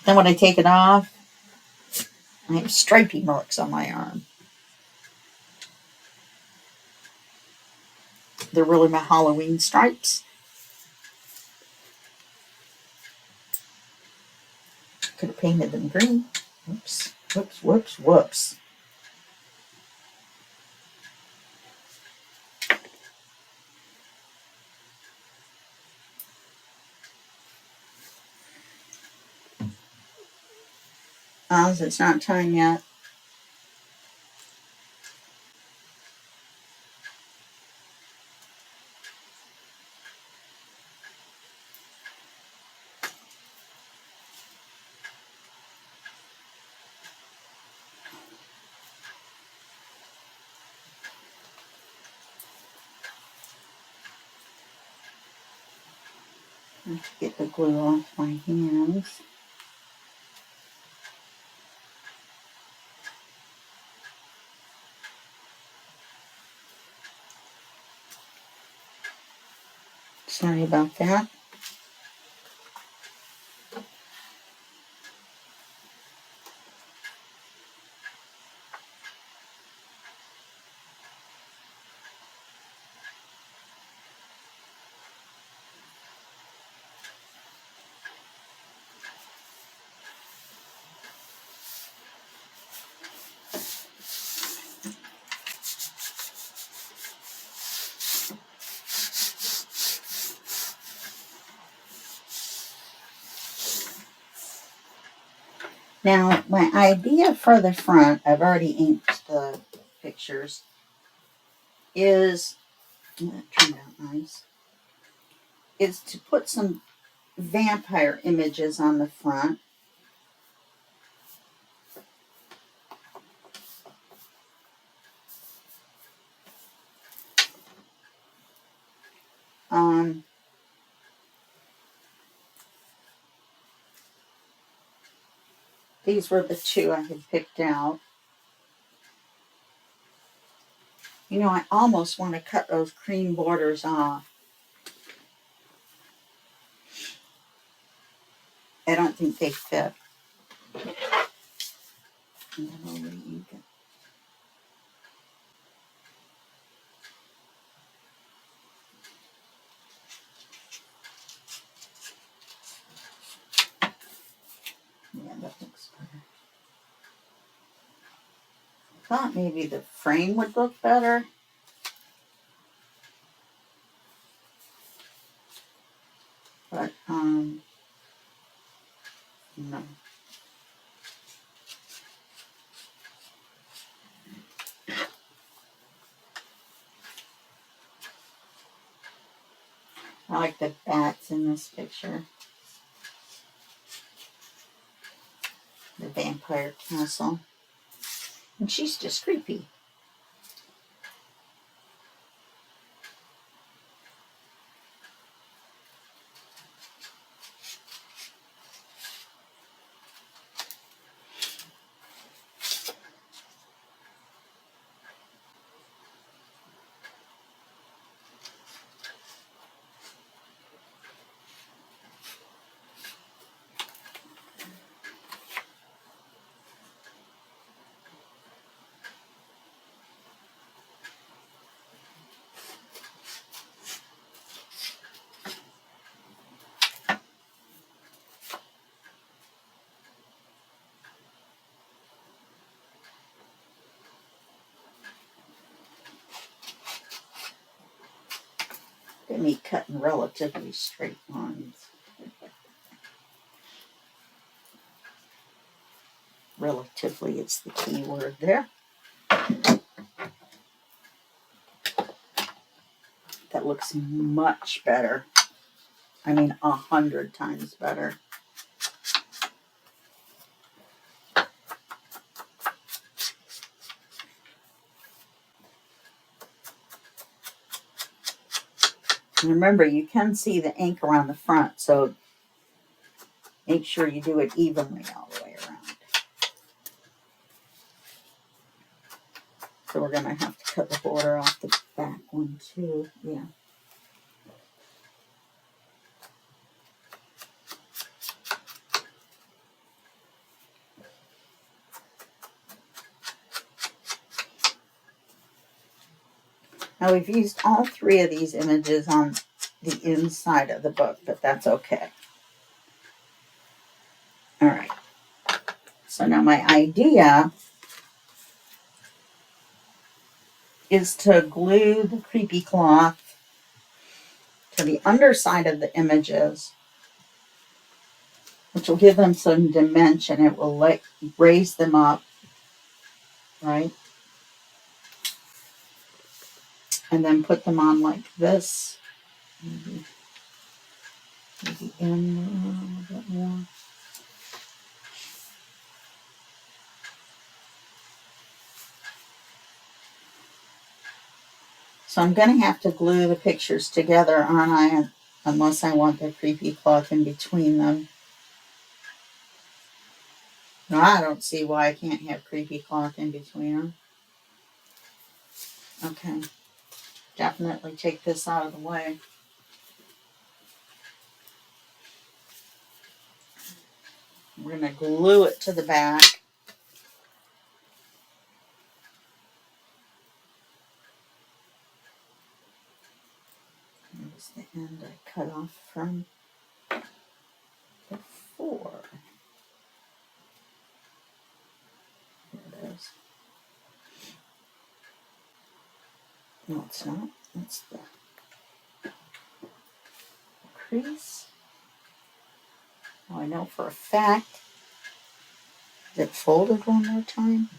Speaker 1: when I take it off, I have stripy marks on my arm. They're really my Halloween stripes. Could have painted them green. Whoops, whoops, whoops, whoops. Oz, it's not time yet. Let's get the glue off my hands. Sorry about that. Now, my idea for the front, I've already inked the pictures, is, that turned out nice, is to put some vampire images on the front. These were the two I had picked out. You know, I almost want to cut those cream borders off. I don't think they fit. And then I'll re-ink it. Yeah, that looks better. Thought maybe the frame would look better. But, no. I like the bats in this picture. The vampire castle. And she's just creepy. me cutting relatively straight lines. Relatively, it's the key word there. That looks much better. I mean, 100 times better. And remember, you can see the ink around the front, so make sure you do it evenly all the way around. So we're going to have to cut the border off the back one too. Yeah. Now we've used all three of these images on the inside of the book, but that's okay. All right. So now my idea is to glue the creepy cloth to the underside of the images, which will give them some dimension. It will like raise them up, right? And then put them on like this. Maybe in a little bit more. So I'm going to have to glue the pictures together, aren't I? Unless I want the creepy cloth in between them. No, I don't see why I can't have creepy cloth in between them. Okay. Definitely take this out of the way. We're going to glue it to the back. Here's the end I cut off from before. Here it is. No, it's not. That's the crease. Oh, I know for a fact. Is it folded one more time?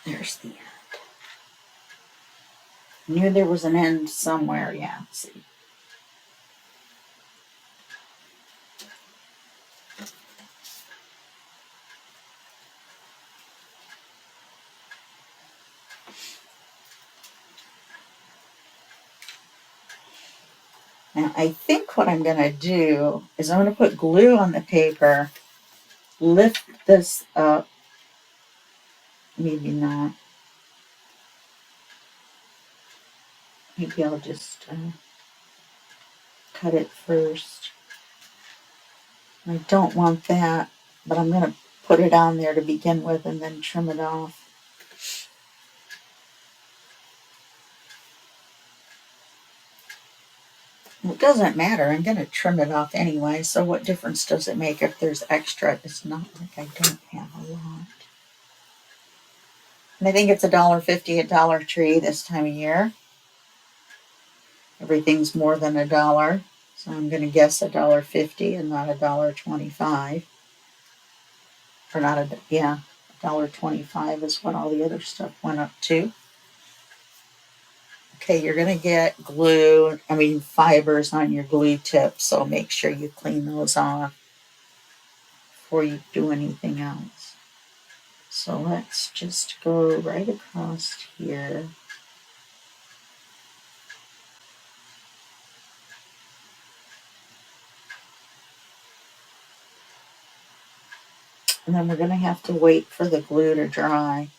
Speaker 1: There's the end. Knew there was an end somewhere. Yeah, see. Now, I think what I'm going to do is I'm going to put glue on the paper, lift this up, maybe not. Maybe I'll just cut it first. I don't want that, but I'm going to put it on there to begin with and then trim it off. Well, it doesn't matter. I'm going to trim it off anyway, so what difference does it make if there's extra? It's not like I don't have a lot. And I think it's $1.50 at Dollar Tree this time of year. Everything's more than $1, so I'm going to guess $1.50 and not $1.25. Or not a, yeah, $1.25 is what all the other stuff went up to. Okay, you're going to get fibers on your glue tips, so make sure you clean those off before you do anything else. So let's just go right across here. And then we're going to have to wait for the glue to dry.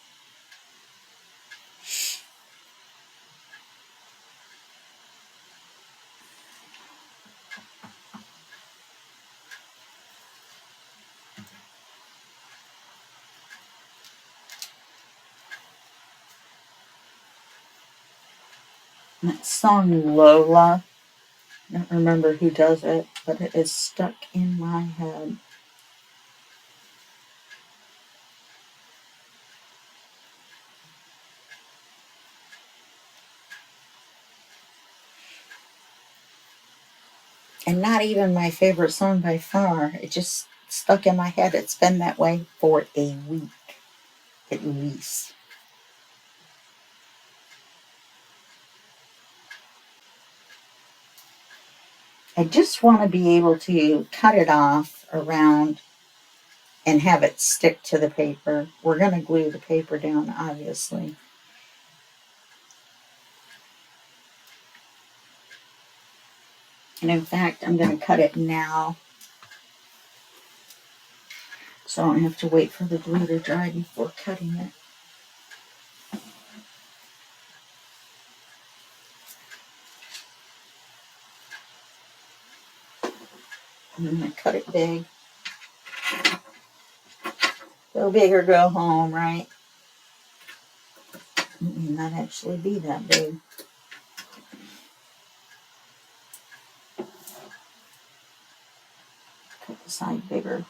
Speaker 1: That song Lola, I don't remember who does it, but it is stuck in my head. And not even my favorite song by far. It just stuck in my head. It's been that way for a week, at least. I just want to be able to cut it off around and have it stick to the paper. We're going to glue the paper down, obviously. And in fact, I'm going to cut it now, so I don't have to wait for the glue to dry before cutting it. I'm going to cut it big. Go big or go home, right? It may not actually be that big. Cut the side bigger.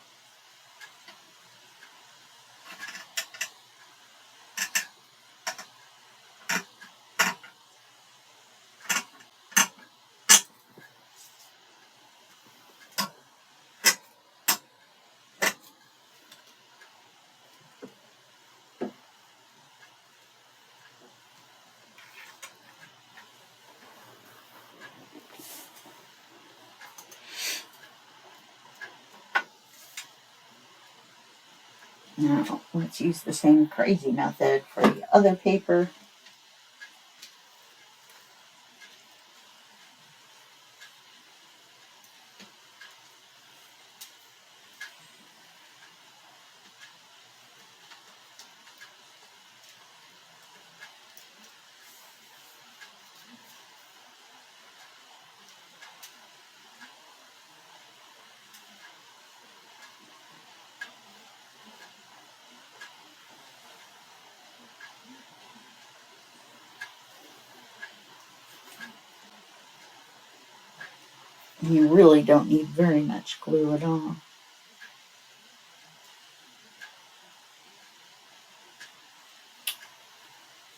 Speaker 1: Now, let's use the same crazy method for the other paper. You really don't need very much glue at all.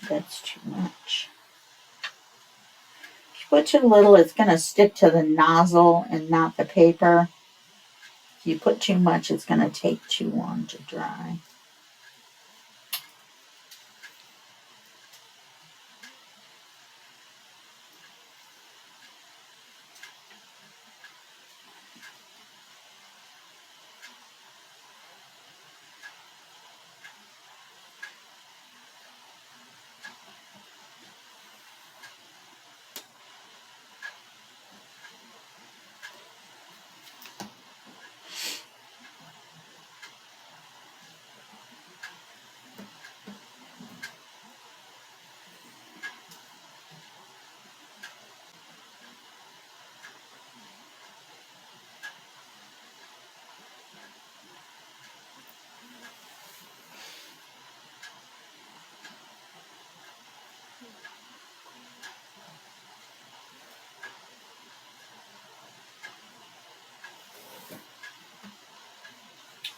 Speaker 1: That's too much. If you put too little, it's going to stick to the nozzle and not the paper. If you put too much, it's going to take too long to dry.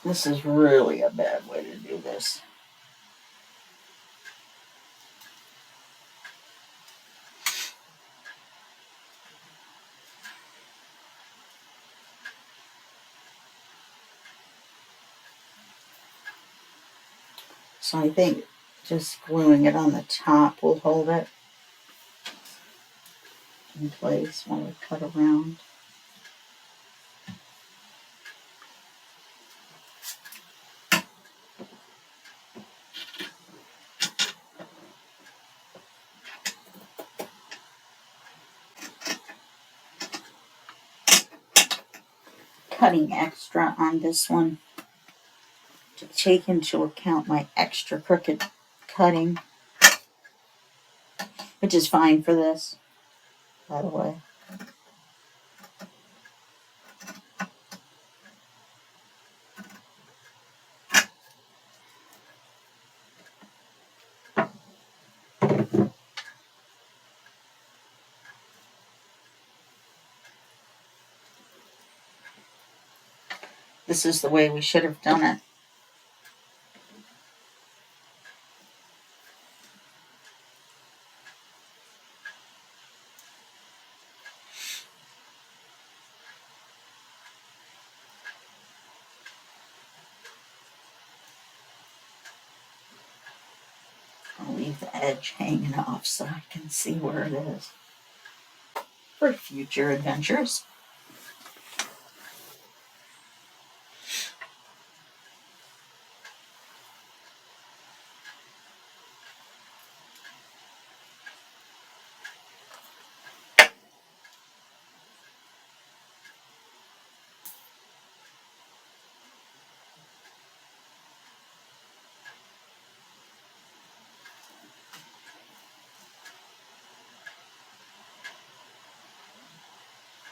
Speaker 1: This is really a bad way to do this. So I think just gluing it on the top will hold it in place while we cut around. Cutting extra on this one to take into account my extra crooked cutting, which is fine for this, by the way. This is the way we should have done it. I'll leave the edge hanging off so I can see where it is for future adventures.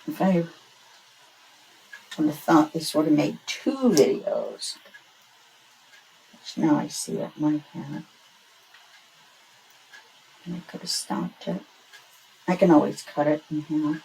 Speaker 1: If I would have thought this would have made 2 videos, which now I see it might have. And I could have stopped it. I can always cut it in half.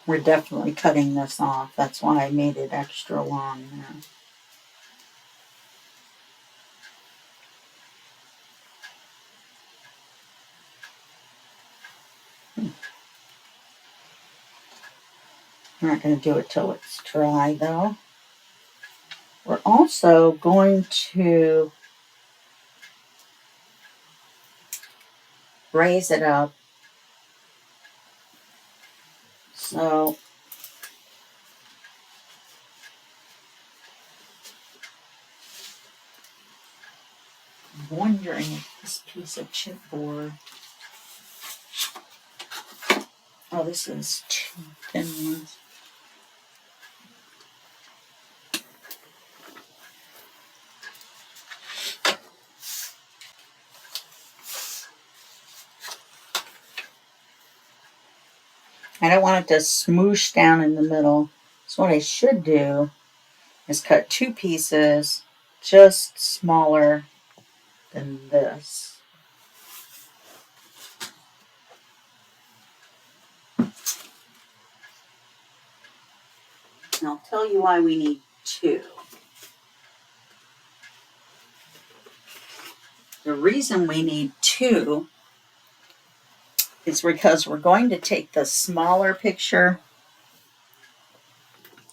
Speaker 1: We're definitely cutting this off. That's why I made it extra long there. We're not going to do it till it's dry, though. We're also going to raise it up. So I'm wondering if this piece of chipboard. Oh, this is 2 thin ones. I don't want it to smoosh down in the middle. So what I should do is cut 2 pieces just smaller than this. And I'll tell you why we need 2. The reason we need 2 is because we're going to take the smaller picture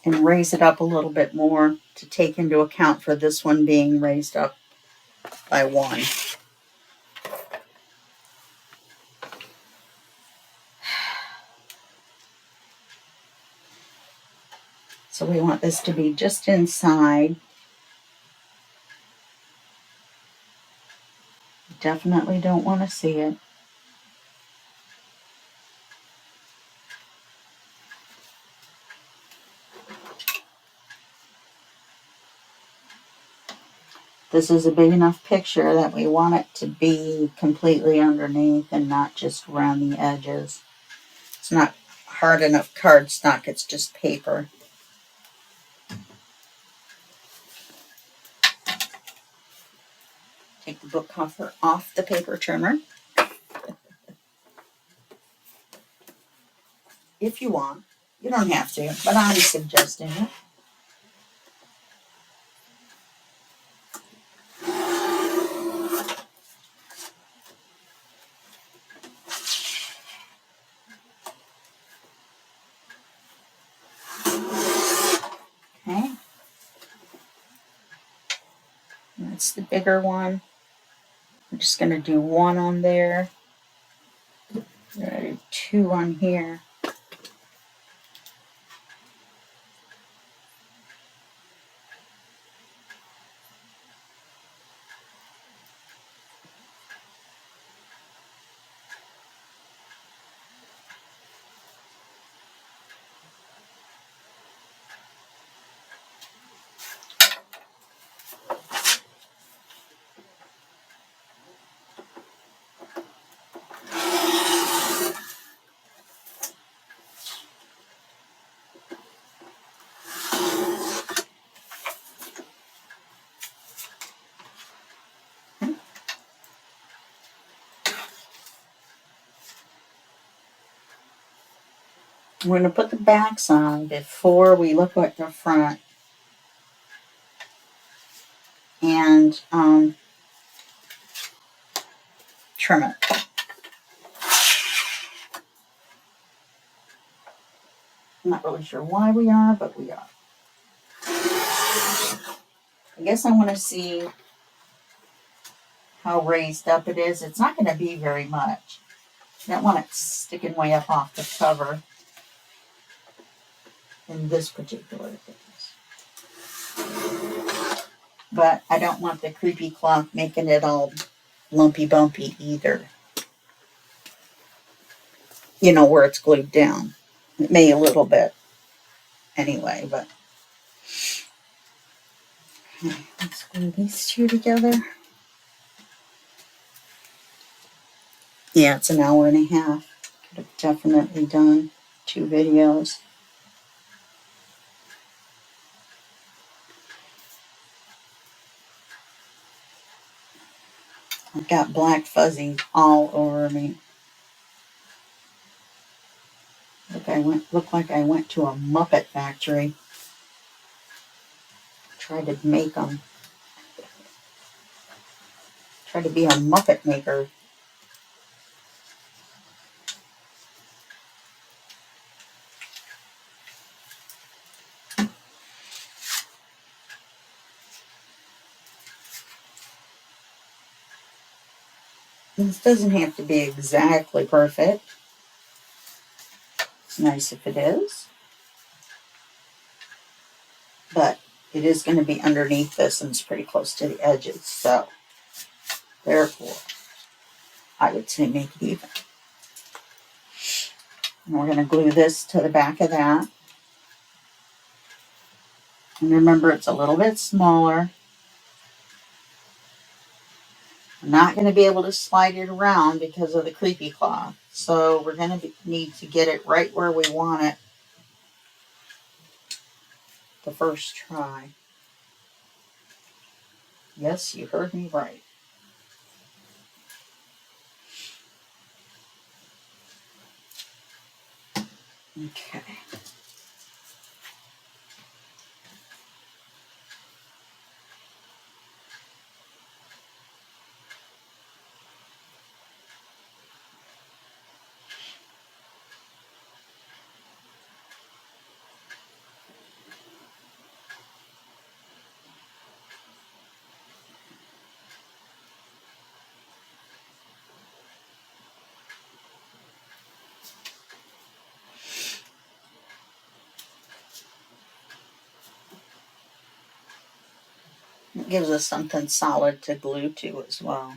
Speaker 1: and raise it up a little bit more to take into account for this one being raised up by 1. So we want this to be just inside. Definitely don't want to see it. This is a big enough picture that we want it to be completely underneath and not just around the edges. It's not hard enough cardstock, it's just paper. Take the book cover off the paper trimmer. if you want. You don't have to, but I'm suggesting it. Okay. That's the bigger one. I'm just going to do one on there. I'm going to do two on here. We're going to put the backs on before we look at the front. And trim it. I'm not really sure why we are, but we are. I guess I want to see how raised up it is. It's not going to be very much. I don't want it sticking way up off the cover in this particular case. But I don't want the creepy cloth making it all lumpy bumpy either. You know, where it's glued down. It may a little bit anyway, but let's glue these two together. Yeah, it's an hour and a half. Could have definitely done 2 videos. I've got black fuzzies all over me. Looked like I went to a Muppet factory. Tried to make them. Tried to be a Muppet maker. This doesn't have to be exactly perfect. It's nice if it is. But it is going to be underneath this and it's pretty close to the edges. So, therefore, I would say make it even. And we're going to glue this to the back of that. And remember, it's a little bit smaller. I'm not going to be able to slide it around because of the creepy cloth. So we're going to need to get it right where we want it the first try. Yes, you heard me right. Okay. It gives us something solid to glue to as well.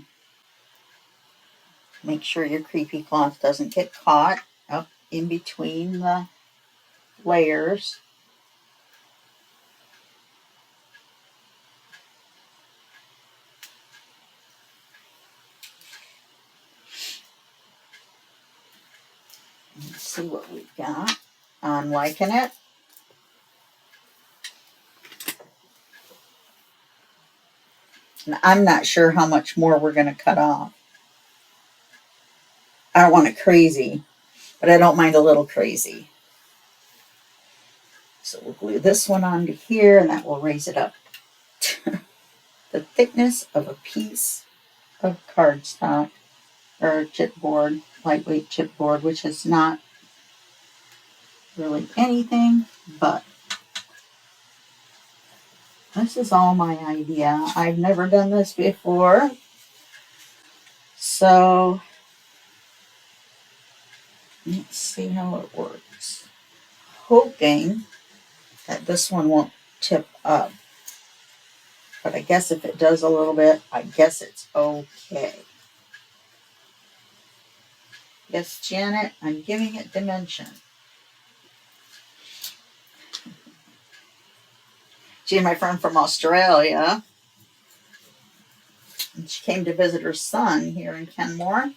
Speaker 1: Make sure your creepy cloth doesn't get caught up in between the layers. Let's see what we've got. I'm liking it. And I'm not sure how much more we're going to cut off. I don't want it crazy. but I don't mind a little crazy. So we'll glue this one onto here, and that will raise it up the thickness of a piece of cardstock or chipboard, lightweight chipboard, which is not really anything, but this is all my idea. I've never done this before, so let's see how it works. Hoping that this one won't tip up, but I guess if it does a little bit, I guess it's okay. Yes, Janet, I'm giving it dimension. She, my friend from Australia, and she came to visit her son here in Kenmore,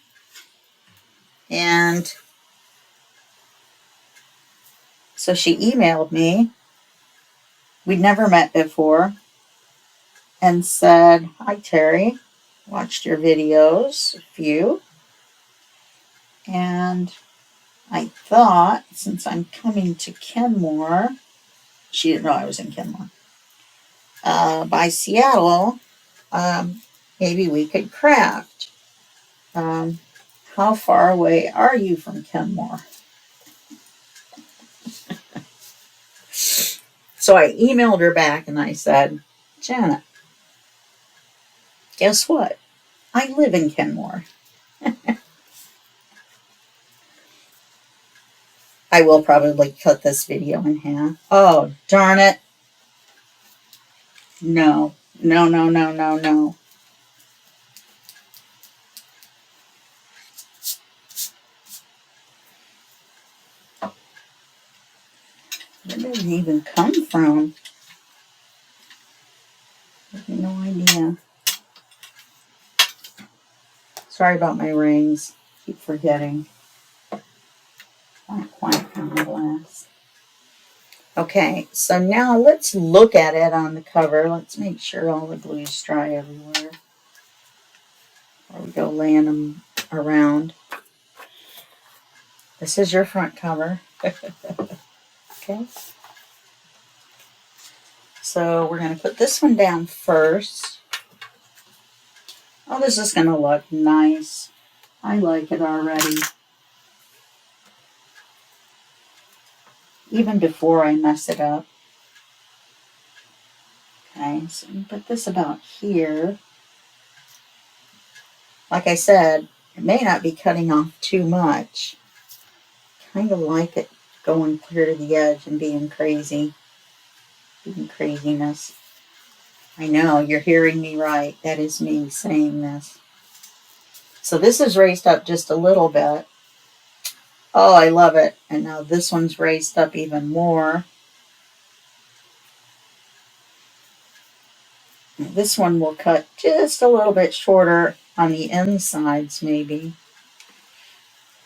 Speaker 1: and so she emailed me. We'd never met before, and said, "Hi, Terry. Watched your videos, a few, and I thought since I'm coming to Kenmore," she didn't know I was in Kenmore, by Seattle, maybe we could craft. How far away are you from Kenmore?" So I emailed her back and I said, "Janet, guess what? I live in Kenmore." I will probably cut this video in half. Oh, darn it. No, no, no, no, no, no. Where did it even come from? I have no idea. Sorry about my rings. Keep forgetting. Not quite on the glass. Okay, so now let's look at it on the cover. Let's make sure all the glue's dry everywhere before we go laying them around. This is your front cover. Okay. So we're going to put this one down first. Oh, this is going to look nice. I like it already. Even before I mess it up. Okay, so we put this about here. Like I said, it may not be cutting off too much. Kind of like it going clear to the edge and being crazy. Being craziness. I know, you're hearing me right. That is me saying this. So this is raised up just a little bit. Oh, I love it. And now this one's raised up even more. This one will cut just a little bit shorter on the insides, maybe.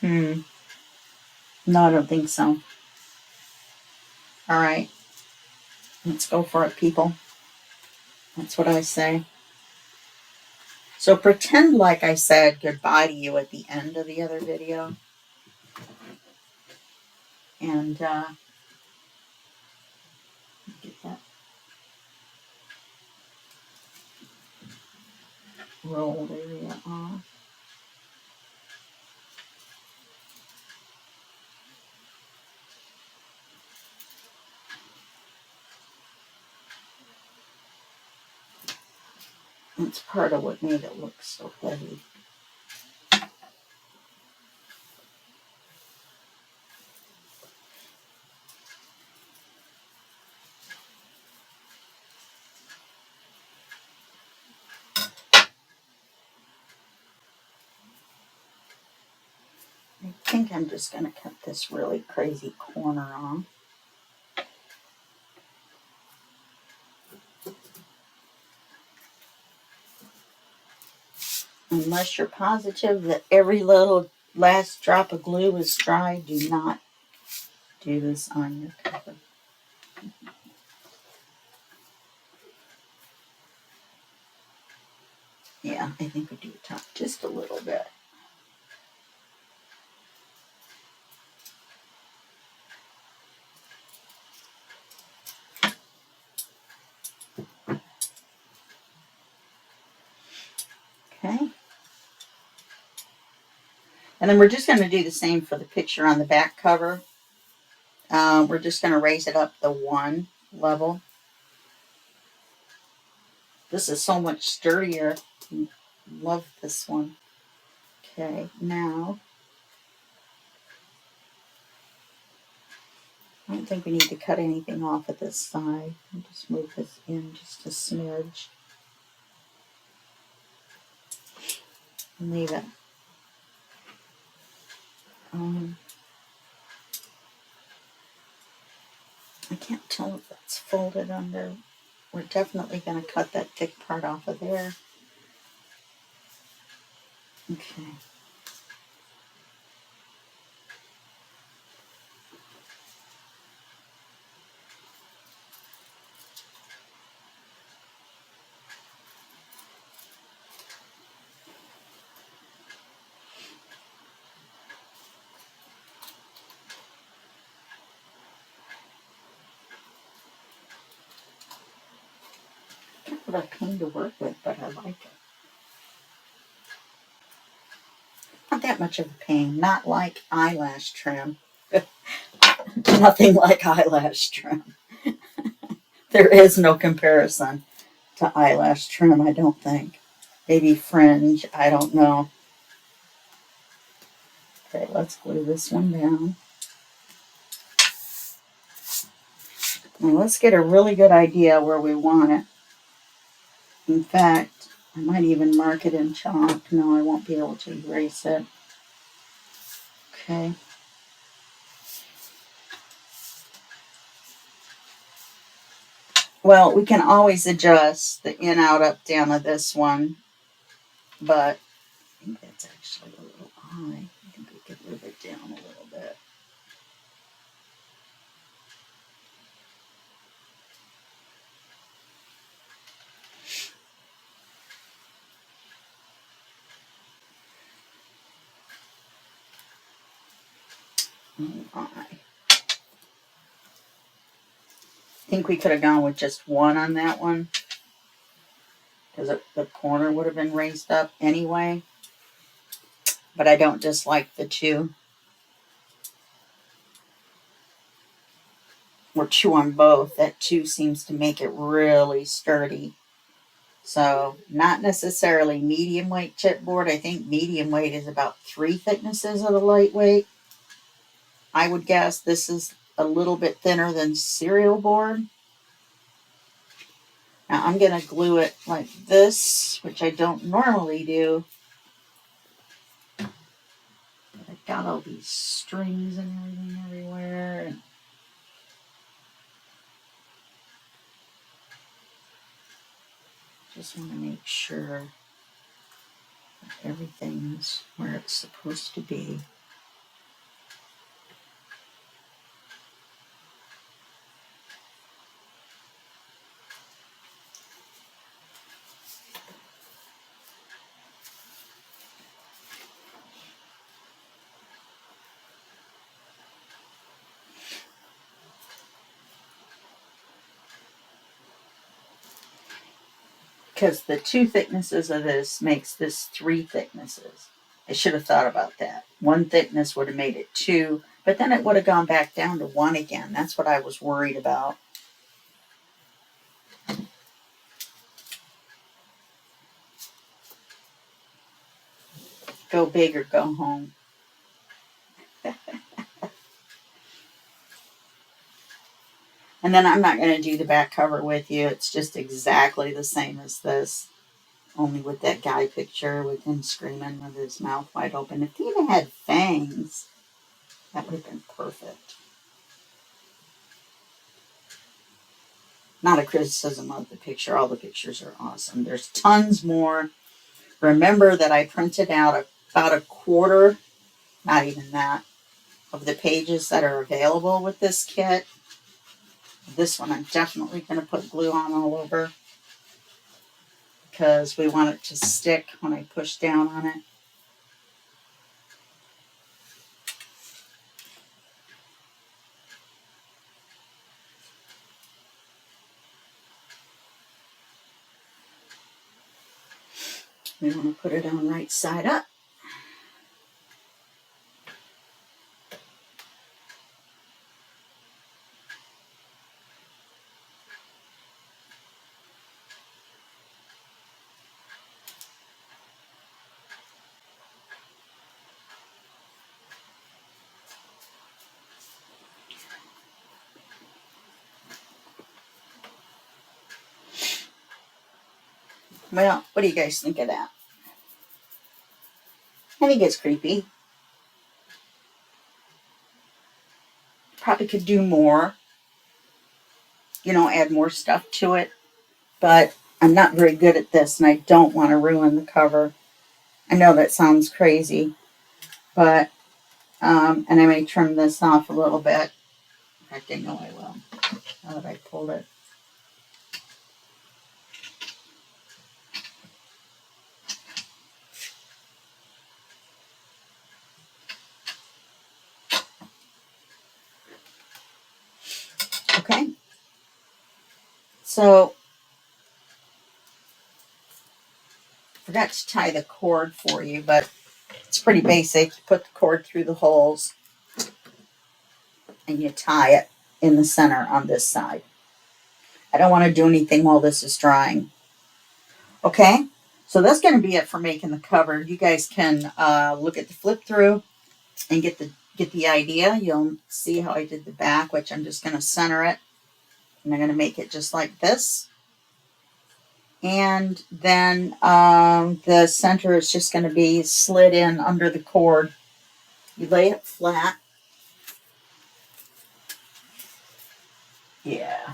Speaker 1: No, I don't think so. All right. Let's go for it, people. That's what I say. So pretend like I said goodbye to you at the end of the other video. And get that rolled area off. That's part of what made it look so heavy. I think I'm just going to cut this really crazy corner off. Unless you're positive that every little last drop of glue is dry, do not do this on your cover. Yeah, I think we do top just a little bit. Okay. And then we're just going to do the same for the picture on the back cover. We're just going to raise it up the 1 level. This is so much sturdier. Love this one. Okay, now I don't think we need to cut anything off at this side. I'll just move this in just a smidge. And leave it. I can't tell if that's folded under. We're definitely going to cut that thick part off of there. Okay. Kind of a pain to work with, but I like it. Not that much of a pain. Not like eyelash trim. Nothing like eyelash trim. There is no comparison to eyelash trim, I don't think. Maybe fringe, I don't know. Okay, let's glue this one down. Now let's get a really good idea where we want it. In fact, I might even mark it in chalk. No, I won't be able to erase it. Okay. Well, we can always adjust the in, out, up, down of this one, but I think that's actually a little high. I think we could move it down a little bit. Oh, I think we could have gone with just 1 on that one, because the corner would have been raised up anyway. But I don't dislike the 2. Or 2 on both. That 2 seems to make it really sturdy. So not necessarily medium weight chipboard. I think medium weight is about 3 thicknesses of the lightweight. I would guess this is a little bit thinner than cereal board. Now I'm going to glue it like this, which I don't normally do. But I've got all these strings and everything everywhere. And just want to make sure that everything's where it's supposed to be. Because the 2 thicknesses of this makes this 3 thicknesses. I should have thought about that. 1 thickness would have made it 2, but then it would have gone back down to 1 again. That's what I was worried about. Go big or go home. And then I'm not going to do the back cover with you. It's just exactly the same as this. Only with that guy picture with him screaming with his mouth wide open. If he even had fangs, that would have been perfect. Not a criticism of the picture. All the pictures are awesome. There's tons more. Remember that I printed out about a quarter, not even that, of the pages that are available with this kit. This one I'm definitely going to put glue on all over because we want it to stick when I push down on it. We want to put it on right side up. Well, what do you guys think of that? I think it's creepy. Probably could do more, you know, add more stuff to it. But I'm not very good at this, and I don't want to ruin the cover. I know that sounds crazy, but, and I may trim this off a little bit. In fact, I know I will, now that I pulled it. Okay, so I forgot to tie the cord for you, but it's pretty basic. You put the cord through the holes and you tie it in the center on this side. I don't want to do anything while this is drying. Okay, so that's going to be it for making the cover. You guys can look at the flip through and get the idea. You'll see how I did the back, which I'm just going to center it. And I'm going to make it just like this. And then the center is just going to be slid in under the cord. You lay it flat. Yeah.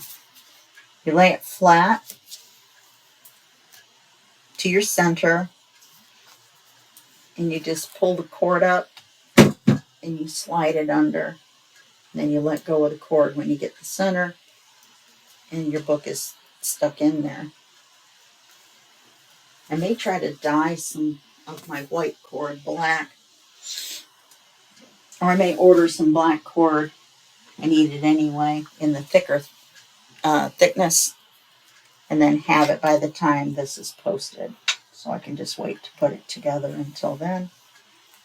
Speaker 1: You lay it flat to your center. And you just pull the cord up and you slide it under. And then you let go of the cord when you get the center. And your book is stuck in there. I may try to dye some of my white cord black. Or I may order some black cord. I need it anyway in the thicker thickness. And then have it by the time this is posted. So I can just wait to put it together until then.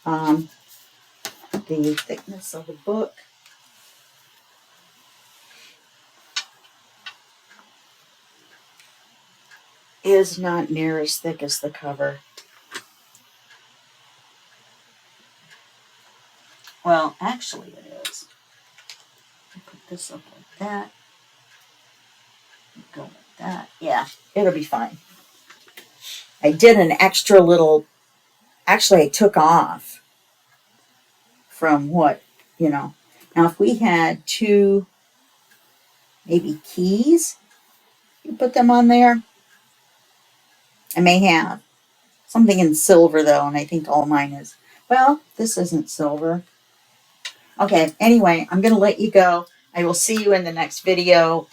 Speaker 1: The thickness of the book is not near as thick as the cover. Well, actually it is. I put this up like that. Go like that. Yeah, it'll be fine. I did an extra little, actually I took off from what, you know. Now if we had two, maybe keys, you put them on there. I may have something in silver though, and I think all mine is. Well, this isn't silver. Okay, anyway, I'm going to let you go. I will see you in the next video,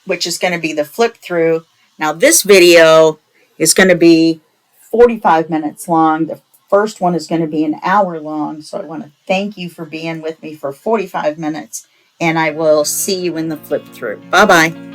Speaker 1: which is going to be the flip through. Now this video is going to be 45 minutes long. The first one is going to be an hour long. So I want to thank you for being with me for 45 minutes. And I will see you in the flip through. Bye-bye.